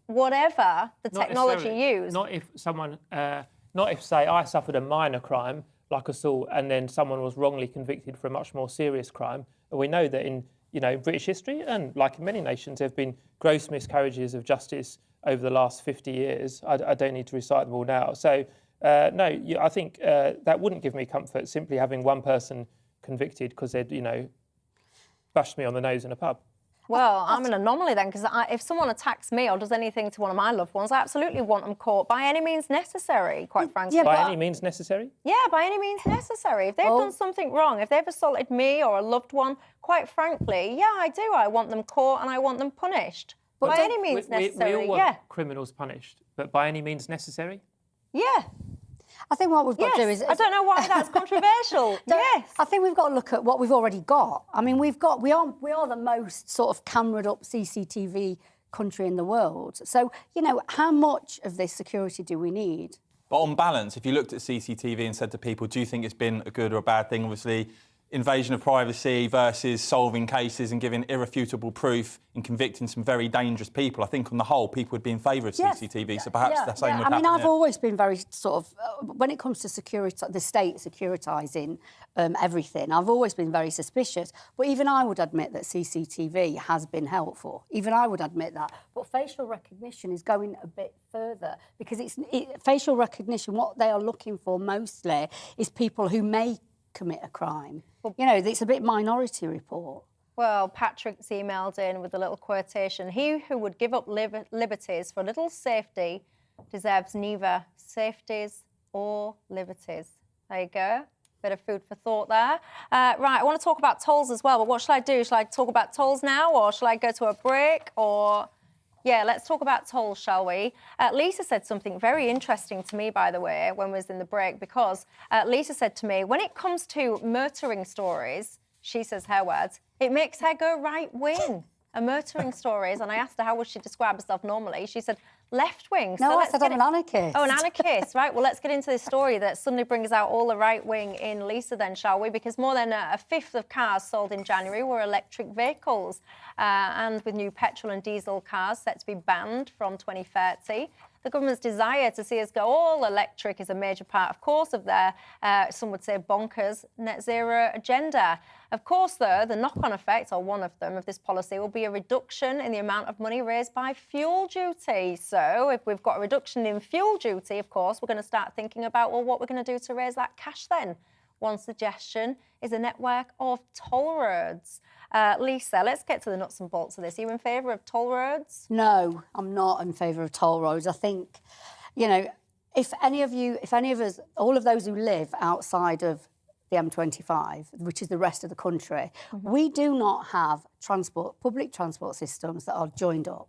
whatever the technology used. Not if someone, not if, say, I suffered a minor crime, like assault, and then someone was wrongly convicted for a much more serious crime. And we know that in, you know, British history, and like in many nations, there have been gross miscarriages of justice over the last 50 years. I don't need to recite them all now. So, no, I think that wouldn't give me comfort, simply having one person convicted because they'd, you know, bashed me on the nose in a pub. Well, I'm an anomaly then, because if someone attacks me or does anything to one of my loved ones, I absolutely want them caught by any means necessary, quite frankly. Yeah, by any means necessary? Yeah, by any means necessary. If they've done something wrong, if they've assaulted me or a loved one, quite frankly, yeah, I do. I want them caught and I want them punished. But by any means necessary, we all want criminals punished, but by any means necessary? Yeah. I think what we've got to do is... I don't know why that's controversial. Yes. I think we've got to look at what we've already got. I mean, we are the most sort of camered up CCTV country in the world. So, you know, how much of this security do we need? But on balance, if you looked at CCTV and said to people, do you think it's been a good or a bad thing? Obviously, invasion of privacy versus solving cases and giving irrefutable proof and convicting some very dangerous people. I think on the whole, people would be in favour of CCTV, so perhaps the same would happen. I mean, I've always been very sort of, when it comes to security, the state securitising everything, I've always been very suspicious. But even I would admit that CCTV has been helpful. Even I would admit that. But facial recognition is going a bit further because facial recognition, what they are looking for mostly is people who may commit a crime. You know, it's a bit Minority Report. Well, Patrick's emailed in with a little quotation. He who would give up liberties for a little safety deserves neither safeties or liberties. There you go. Bit of food for thought there. Right, I want to talk about tolls as well, but what shall I do? Shall I talk about tolls now or shall I go to a break or... Yeah, let's talk about tolls, shall we? Lisa said something very interesting to me, by the way, when we was in the break, because Lisa said to me, when it comes to murtering stories, she says her words, it makes her go right wing. Murtering stories, and I asked her how would she describe herself normally. She said left wing. No, I said I'm an anarchist. Oh, an anarchist, right? Well, let's get into this story that suddenly brings out all the right wing in Lisa then, shall we? Because more than a fifth of cars sold in January were electric vehicles. And with new petrol and diesel cars set to be banned from 2030. The government's desire to see us go all electric is a major part, of course, of their, some would say, bonkers net zero agenda. Of course, though, the knock-on effect, or one of them, of this policy will be a reduction in the amount of money raised by fuel duty. So if we've got a reduction in fuel duty, of course, we're going to start thinking about, well, what we're going to do to raise that cash then. One suggestion is a network of toll roads. Lisa, let's get to the nuts and bolts of this. Are you in favour of toll roads? No, I'm not in favour of toll roads. I think, you know, if any of us, all of those who live outside of the M25, which is the rest of the country, we do not have public transport systems that are joined up.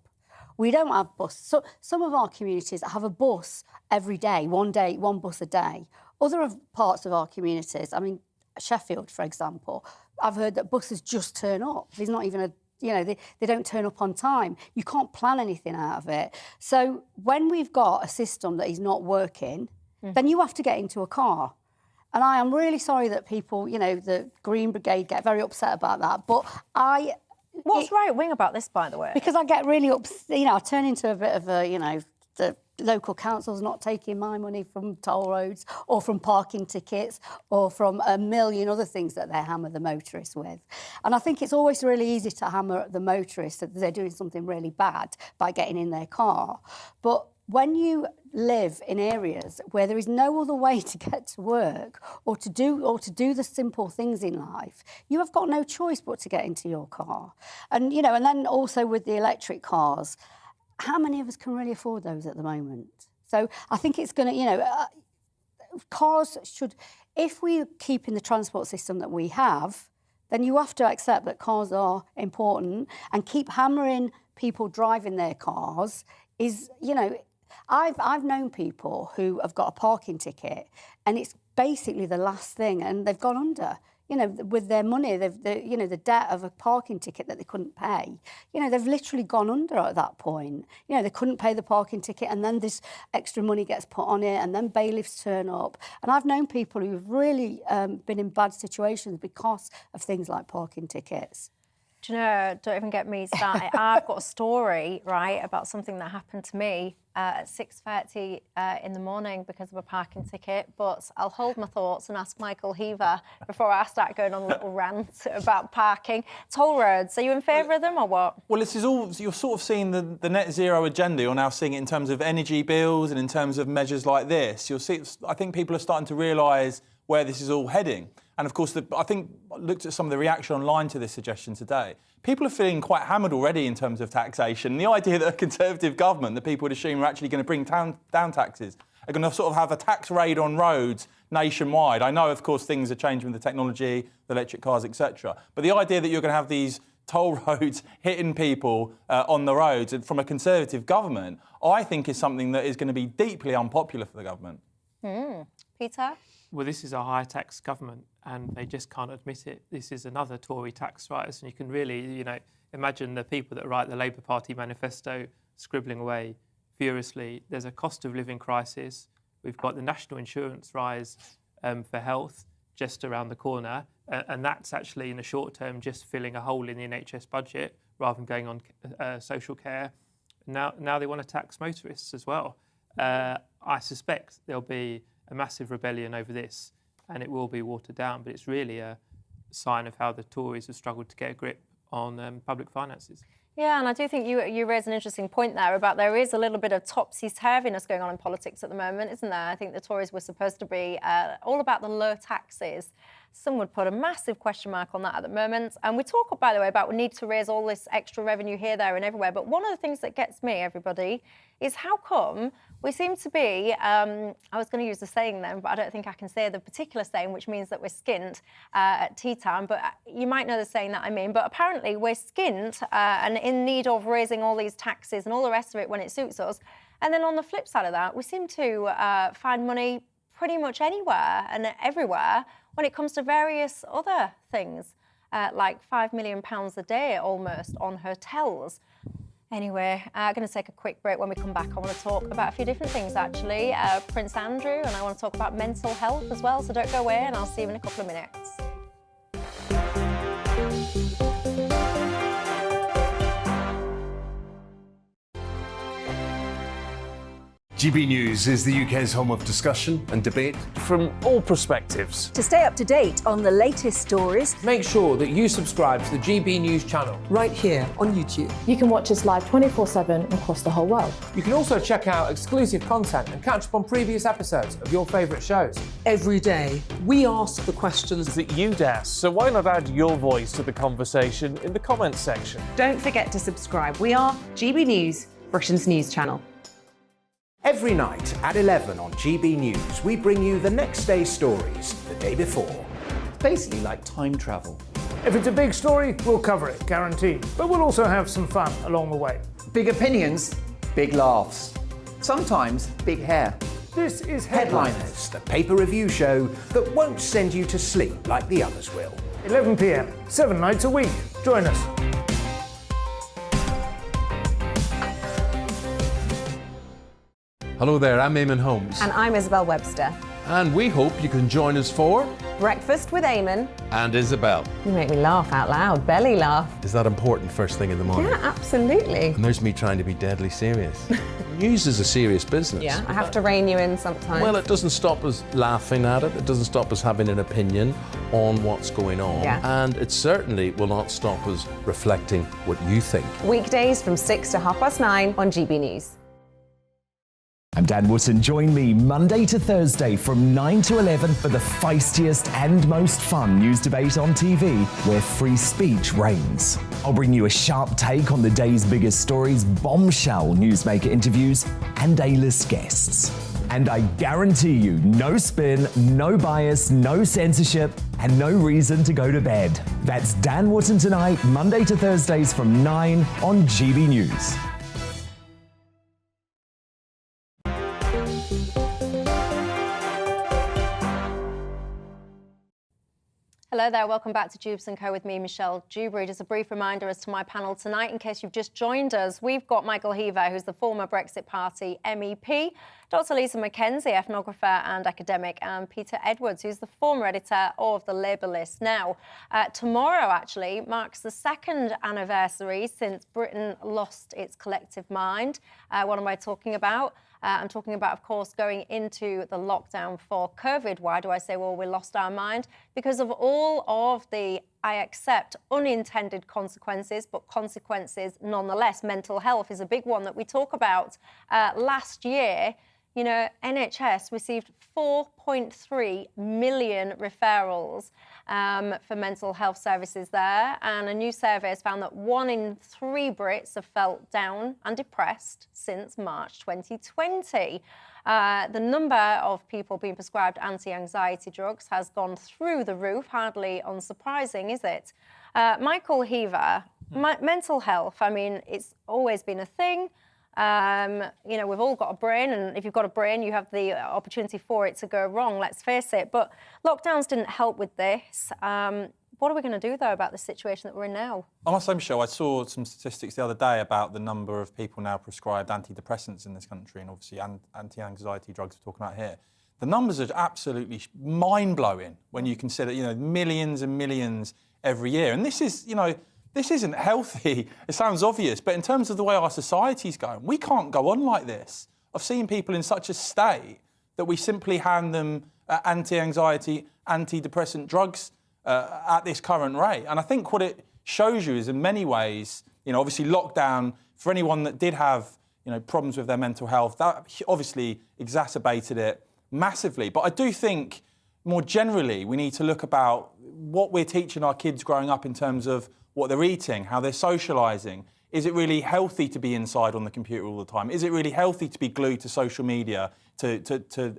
We don't have buses. So some of our communities have a bus every day, one bus a day. Other parts of our communities, I mean, Sheffield, for example, I've heard that buses just turn up. There's not even they don't turn up on time. You can't plan anything out of it. So when we've got a system that is not working, then you have to get into a car. And I am really sorry that people, you know, the Green Brigade get very upset about that. But What's right wing about this, by the way? Because I get really upset, you know, I turn into a bit of a, you know, the local council's not taking my money from toll roads or from parking tickets or from a million other things that they hammer the motorists with. And I think it's always really easy to hammer the motorists that they're doing something really bad by getting in their car. But when you live in areas where there is no other way to get to work or to do the simple things in life, you have got no choice but to get into your car. And, you know, and then also with the electric cars, how many of us can really afford those at the moment? So I think it's going to, you know, cars should, if we keep in the transport system that we have, then you have to accept that cars are important and keep hammering people driving their cars is, you know, I've known people who have got a parking ticket and it's basically the last thing and they've gone under. You know, with their money, you know, the debt of a parking ticket that they couldn't pay, you know, they've literally gone under at that point. You know, they couldn't pay the parking ticket and then this extra money gets put on it and then bailiffs turn up. And I've known people who've really been in bad situations because of things like parking tickets. Do you know, don't even get me started. I've got a story, right, about something that happened to me at 6:30 in the morning because of a parking ticket, but I'll hold my thoughts and ask Michael Heaver before I start going on a little rant about parking. Toll roads, are you in favour of them or what? Well, this is all, you're sort of seeing the net zero agenda, you're now seeing it in terms of energy bills and in terms of measures like this. You'll see, I think people are starting to realise where this is all heading. And of course, I think I looked at some of the reaction online to this suggestion today. People are feeling quite hammered already in terms of taxation. The idea that a Conservative government that people would assume are actually going to bring down taxes are going to sort of have a tax raid on roads nationwide. I know, of course, things are changing with the technology, the electric cars, etc. But the idea that you're going to have these toll roads hitting people on the roads from a Conservative government, I think is something that is going to be deeply unpopular for the government. Peter? Well, this is a high tax government and they just can't admit it. This is another Tory tax rise, and you can really, imagine the people that write the Labour Party manifesto scribbling away furiously. There's a cost of living crisis. We've got the national insurance rise for health just around the corner, and that's actually in the short term just filling a hole in the NHS budget rather than going on social care. Now they want to tax motorists as well. I suspect there'll be a massive rebellion over this and it will be watered down, but it's really a sign of how the Tories have struggled to get a grip on public finances. Yeah, and I do think you raise an interesting point there about there is a little bit of topsy-turviness going on in politics at the moment, isn't there? I think the Tories were supposed to be all about the low taxes. Some would put a massive question mark on that at the moment. And we talk, by the way, about we need to raise all this extra revenue here, there and everywhere. But one of the things that gets me, everybody, is how come we seem to be, I was going to use the saying then, but I don't think I can say the particular saying, which means that we're skint at tea time. But you might know the saying that I mean. But apparently we're skint and in need of raising all these taxes and all the rest of it when it suits us. And then on the flip side of that, we seem to find money pretty much anywhere and everywhere when it comes to various other things, like £5 million a day almost on hotels. Anyway, I'm going to take a quick break. When we come back, I want to talk about a few different things, actually. Prince Andrew, and I want to talk about mental health as well, so don't go away, and I'll see you in a couple of minutes. GB News is the UK's home of discussion and debate. From all perspectives. To stay up to date on the latest stories, make sure that you subscribe to the GB News channel right here on YouTube. You can watch us live 24/7 across the whole world. You can also check out exclusive content and catch up on previous episodes of your favourite shows. Every day, we ask the questions that you'd ask, so why not add your voice to the conversation in the comments section? Don't forget to subscribe. We are GB News, Britain's news channel. Every night at 11 on GB News, we bring you the next day's stories the day before. It's basically like time travel. If it's a big story, we'll cover it, guaranteed. But we'll also have some fun along the way. Big opinions, big laughs. Sometimes big hair. This is Headliners, the paper review show that won't send you to sleep like the others will. 11 p.m, 7 nights a week. Join us. Hello there, I'm Eamonn Holmes. And I'm Isabel Webster. And we hope you can join us for Breakfast with Eamonn and Isabel. You make me laugh out loud, belly laugh. Is that important first thing in the morning? Yeah, absolutely. And there's me trying to be deadly serious. News is a serious business. Yeah, I have to rein you in sometimes. Well, it doesn't stop us laughing at it. It doesn't stop us having an opinion on what's going on. Yeah. And it certainly will not stop us reflecting what you think. Weekdays from 6 to 9:30 on GB News. I'm Dan Wootton. Join me Monday to Thursday from 9 to 11 for the feistiest and most fun news debate on TV, where free speech reigns. I'll bring you a sharp take on the day's biggest stories, bombshell newsmaker interviews, and A-list guests. And I guarantee you, no spin, no bias, no censorship, and no reason to go to bed. That's Dan Wootton Tonight, Monday to Thursdays from 9 on GB News. Hello there, welcome back to Dewbs and Co with me, Michelle Dewberry. Just a brief reminder as to my panel tonight, in case you've just joined us. We've got Michael Heaver, who's the former Brexit Party MEP, Dr. Lisa McKenzie, ethnographer and academic, and Peter Edwards, who's the former editor of the Labour List. Now, tomorrow actually marks the second anniversary since Britain lost its collective mind. What am I talking about? I'm talking about, of course, going into the lockdown for COVID. Why do I say, well, we lost our mind? Because of all of the, I accept, unintended consequences, but consequences nonetheless. Mental health is a big one that we talk about. Last year, you know, NHS received 4.3 million referrals for mental health services there. And a new survey has found that 1 in 3 Brits have felt down and depressed since March 2020. The number of people being prescribed anti-anxiety drugs has gone through the roof. Hardly unsurprising, is it? Michael Heaver, mental health, I mean, it's always been a thing. You know, we've all got a brain, and if you've got a brain, you have the opportunity for it to go wrong, let's face it. But lockdowns didn't help with this. What are we going to do, though, about the situation that we're in now? I must say, Michelle, I saw some statistics the other day about the number of people now prescribed antidepressants in this country, and obviously anti-anxiety drugs we're talking about here. The numbers are absolutely mind-blowing when you consider, you know, millions and millions every year. And this is, you know, this isn't healthy. It sounds obvious, but in terms of the way our society's going, we can't go on like this. I've seen people in such a state that we simply hand them anti-anxiety, antidepressant drugs at this current rate. And I think what it shows you is, in many ways, you know, obviously lockdown, for anyone that did have, you know, problems with their mental health, that obviously exacerbated it massively. But I do think, more generally, we need to look about what we're teaching our kids growing up in terms of what they're eating, how they're socialising. Is it really healthy to be inside on the computer all the time? Is it really healthy to be glued to social media, to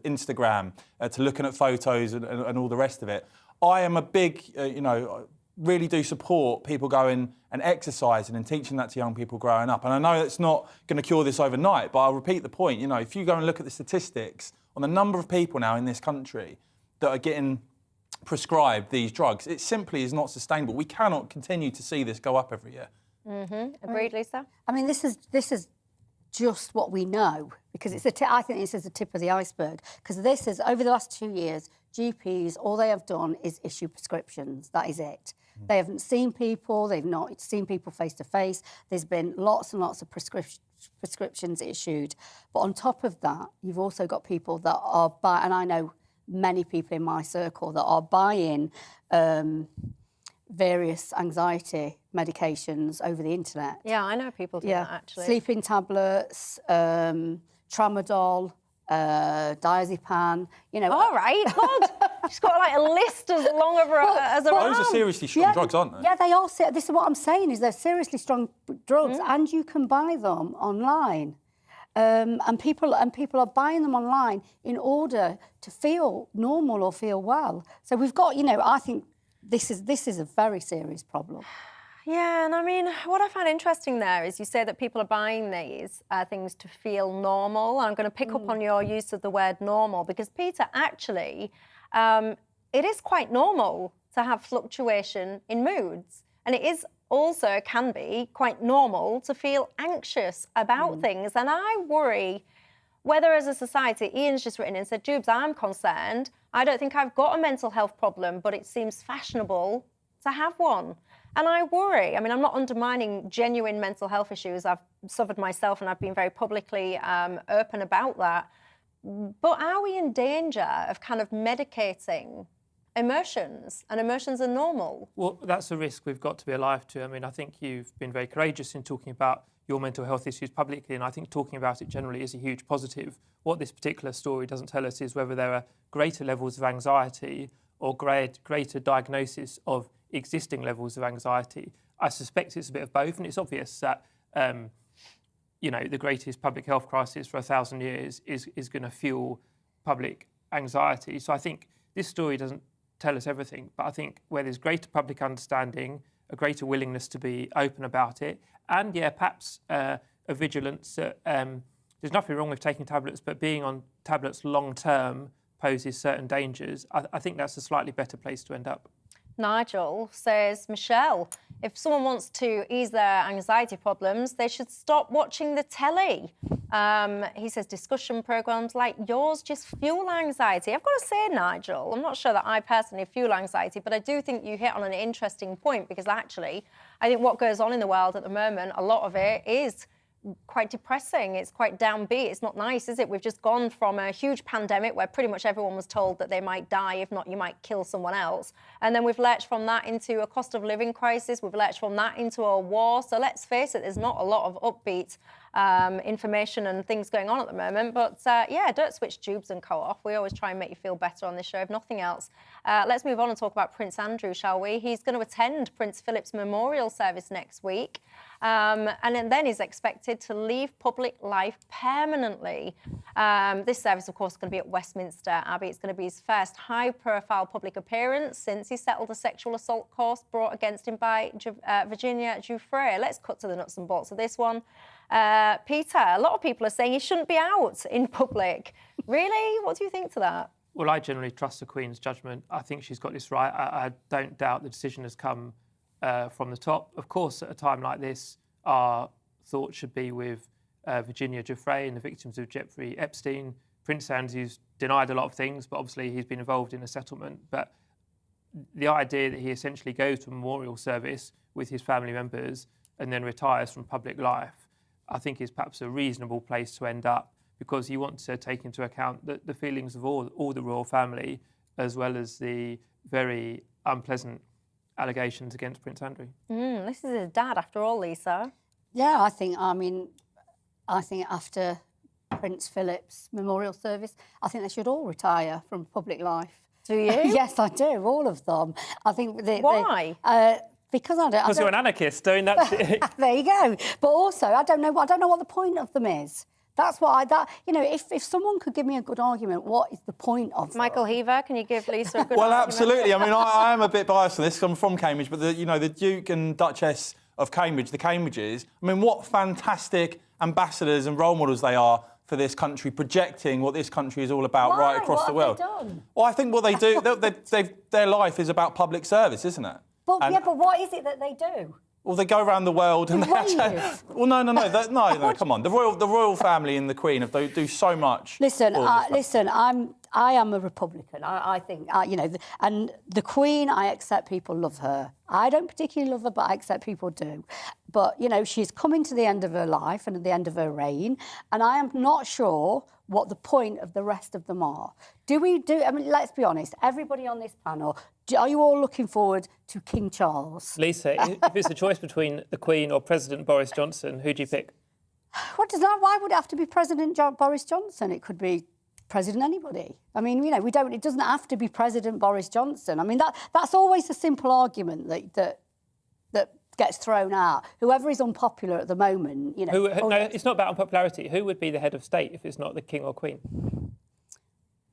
Instagram, to looking at photos and all the rest of it? I am a big, you know, really do support people going and exercising and teaching that to young people growing up. And I know it's not going to cure this overnight, but I'll repeat the point. You know, if you go and look at the statistics on the number of people now in this country that are getting prescribed these drugs, it simply is not sustainable. We cannot continue to see this go up every year. Agreed, Lisa? I mean, this is just what we know, because I think this is the tip of the iceberg, because this is, over the last 2 years, GPs, all they have done is issue prescriptions. That is it. They haven't seen people, they've not seen people face to face. There's been lots and lots of prescriptions issued. But on top of that, you've also got people that are and I know many people in my circle that are buying various anxiety medications over the internet. Yeah, I know people do that, actually. Sleeping tablets, tramadol, diazepam, you know. All right, God. She's got like a list as long as her arm. Those are seriously strong drugs, aren't they? Yeah, they are. This is what I'm saying, is they're seriously strong drugs, and you can buy them online. And people are buying them online in order to feel normal or feel well. So we've got, you know, I think this is a very serious problem. Yeah, and I mean, what I find interesting there is you say that people are buying these things to feel normal. I'm going to pick up on your use of the word normal, because, Peter, actually, it is quite normal to have fluctuation in moods. And it is also, can be, quite normal to feel anxious about things. And I worry whether, as a society, Ian's just written in and said, Dewbs, I'm concerned. I don't think I've got a mental health problem, but it seems fashionable to have one. And I worry. I mean, I'm not undermining genuine mental health issues. I've suffered myself, and I've been very publicly open about that. But are we in danger of kind of medicating emotions, and emotions are normal? Well, that's a risk we've got to be alive to. I mean, I think you've been very courageous in talking about your mental health issues publicly, and I think talking about it generally is a huge positive. What this particular story doesn't tell us is whether there are greater levels of anxiety or greater diagnosis of existing levels of anxiety. I suspect it's a bit of both, and it's obvious that you know, the greatest public health crisis for 1,000 years is going to fuel public anxiety. So I think this story doesn't tell us everything, but I think where there's greater public understanding, a greater willingness to be open about it, and perhaps a vigilance. There's nothing wrong with taking tablets, but being on tablets long term poses certain dangers. I think that's a slightly better place to end up. Nigel says, Michelle, if someone wants to ease their anxiety problems, they should stop watching the telly. He says discussion programmes like yours just fuel anxiety. I've got to say, Nigel, I'm not sure that I personally fuel anxiety, but I do think you hit on an interesting point, because actually I think what goes on in the world at the moment, a lot of it is quite depressing. It's quite downbeat. It's not nice, is it? We've just gone from a huge pandemic where pretty much everyone was told that they might die, if not you might kill someone else. And then we've lurched from that into a cost of living crisis. We've lurched from that into a war. So let's face it, there's not a lot of upbeat information and things going on at the moment. But yeah, don't switch Dewbs and Co off. We always try and make you feel better on this show, if nothing else. Let's move on and talk about Prince Andrew, shall we? He's going to attend Prince Philip's memorial service next week. And then is expected to leave public life permanently. This service, of course, is going to be at Westminster Abbey. It's going to be his first high-profile public appearance since he settled a sexual assault case brought against him by Virginia Dewberry. Let's cut to the nuts and bolts of this one. Peter, a lot of people are saying he shouldn't be out in public. Really? What do you think to that? Well, I generally trust the Queen's judgment. I think she's got this right. I don't doubt the decision has come from the top. Of course, at a time like this, our thoughts should be with Virginia Dewberry and the victims of Jeffrey Epstein. Prince Andrew's denied a lot of things, but obviously he's been involved in a settlement. But the idea that he essentially goes to a memorial service with his family members and then retires from public life, I think is perhaps a reasonable place to end up, because you want to take into account the feelings of all the royal family, as well as the very unpleasant allegations against Prince Andrew. This is his dad, after all, Lisa. Yeah, I think after Prince Philip's memorial service, I think they should all retire from public life. Do you? Yes, I do, all of them. I think Why? Because I don't. Because you're an anarchist doing that. There you go. But also, I don't know what the point of them is. That's what if someone could give me a good argument, what is the point of Michael Heaver, can you give Lisa a good Well, argument? absolutely. I mean, I am a bit biased on this because I'm from Cambridge, but the Duke and Duchess of Cambridge, the Cambridges, I mean, what fantastic ambassadors and role models they are for this country, projecting what this country is all about right across the world. What have they done? Well, I think what they do, their life is about public service, isn't it? But what is it that they do? Well, they go around the world and well, no, come on. The royal family and the Queen do so much. Listen, I am a Republican. I think and the Queen. I accept people love her. I don't particularly love her, but I accept people do. But she's coming to the end of her life and at the end of her reign, and I am not sure what the point of the rest of them are. I mean, let's be honest. Everybody on this panel, are you all looking forward to King Charles? Lisa, if it's a choice between the Queen or President Boris Johnson, who do you pick? Why would it have to be President Boris Johnson? It could be President anybody. I mean, it doesn't have to be President Boris Johnson. I mean, that's always a simple argument that gets thrown out. Whoever is unpopular at the moment, No, it's not about unpopularity. Who would be the head of state if it's not the King or Queen?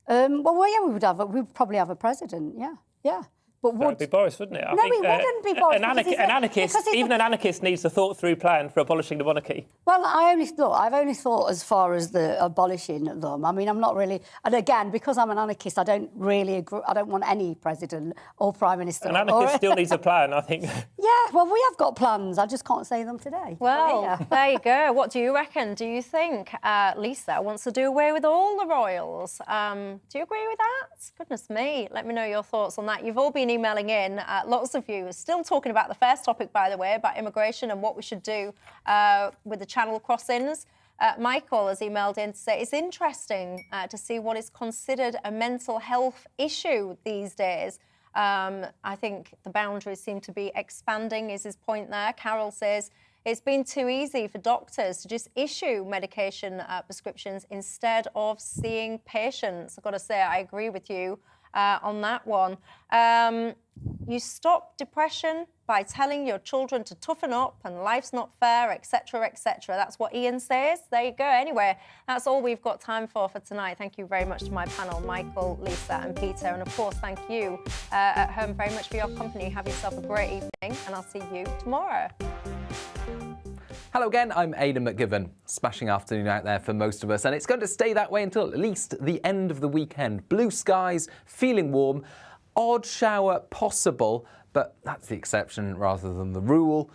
We would probably have a president. Yeah. But that would be Boris, wouldn't it? No, it wouldn't be Boris. An anarchist needs a thought-through plan for abolishing the monarchy. Well, I've only thought as far as the abolishing them. I mean, I'm not really... And again, because I'm an anarchist, I don't really agree... I don't want any president or prime minister. An anarchist still needs a plan, I think. Yeah, well, we have got plans. I just can't say them today. Well, there you go. What do you reckon? Do you think Lisa wants to do away with all the royals? Do you agree with that? Goodness me. Let me know your thoughts on that. You've all been emailing in. Lots of you are still talking about the first topic, by the way, about immigration and what we should do with the channel crossings. Michael has emailed in to say it's interesting to see what is considered a mental health issue these days. I think the boundaries seem to be expanding, is his point there. Carol says it's been too easy for doctors to just issue medication prescriptions instead of seeing patients. I've got to say, I agree with you on that one. You stop depression by telling your children to toughen up and life's not fair, etc., etc. That's what Ian says. There you go. Anyway, that's all we've got time for tonight. Thank you very much to my panel, Michael, Lisa and Peter. And of course, thank you at home very much for your company. Have yourself a great evening and I'll see you tomorrow. Hello again, I'm Aidan McGivern. Smashing afternoon out there for most of us, and it's going to stay that way until at least the end of the weekend. Blue skies, feeling warm, odd shower possible, but that's the exception rather than the rule.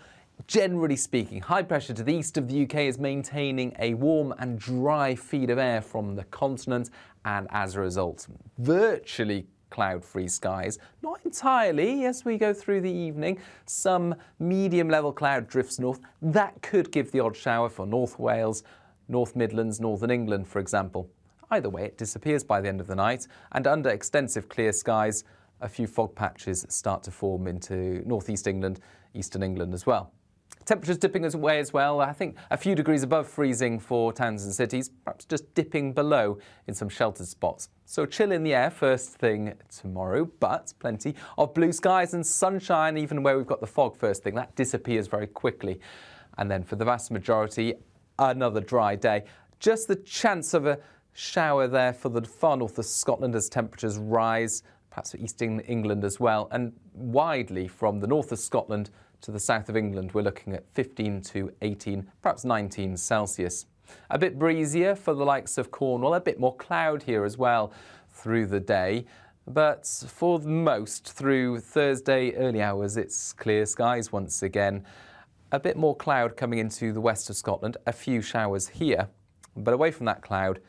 Generally speaking, high pressure to the east of the UK is maintaining a warm and dry feed of air from the continent, and as a result, virtually cloud-free skies. Not entirely as we go through the evening. Some medium-level cloud drifts north. That could give the odd shower for North Wales, North Midlands, Northern England, for example. Either way, it disappears by the end of the night, and under extensive clear skies, a few fog patches start to form into northeast England, eastern England as well. Temperatures dipping away as well, I think a few degrees above freezing for towns and cities, perhaps just dipping below in some sheltered spots. So chill in the air first thing tomorrow, but plenty of blue skies and sunshine, even where we've got the fog first thing. That disappears very quickly. And then for the vast majority, another dry day. Just the chance of a shower there for the far north of Scotland as temperatures rise, perhaps for East England as well, and widely from the north of Scotland to the south of England, we're looking at 15 to 18, perhaps 19 Celsius. A bit breezier for the likes of Cornwall, a bit more cloud here as well through the day. But for most, through Thursday early hours, it's clear skies once again. A bit more cloud coming into the west of Scotland, a few showers here. But away from that cloud,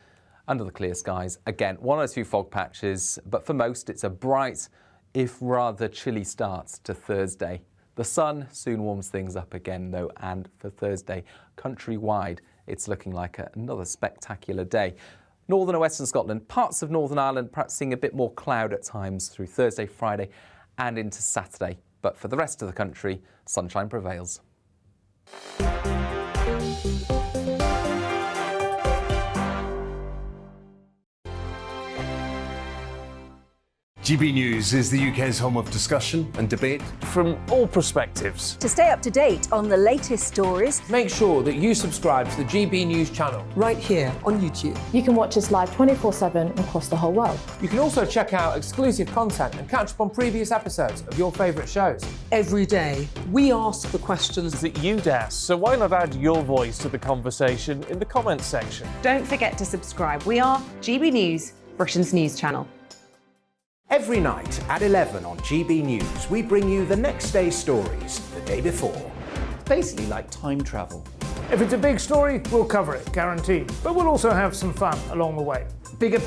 under the clear skies, again, one or two fog patches. But for most, it's a bright, if rather chilly start to Thursday. The sun soon warms things up again, though, and for Thursday, countrywide, it's looking like another spectacular day. Northern and western Scotland, parts of Northern Ireland, perhaps seeing a bit more cloud at times through Thursday, Friday, and into Saturday. But for the rest of the country, sunshine prevails. GB News is the UK's home of discussion and debate from all perspectives. To stay up to date on the latest stories, make sure that you subscribe to the GB News channel right here on YouTube. You can watch us live 24/7 across the whole world. You can also check out exclusive content and catch up on previous episodes of your favourite shows. Every day, we ask the questions that you'd ask, so why not add your voice to the conversation in the comments section? Don't forget to subscribe. We are GB News, Britain's news channel. Every night at 11 on GB News, we bring you the next day's stories the day before. It's basically like time travel. If it's a big story, we'll cover it, guaranteed. But we'll also have some fun along the way. Big opinion.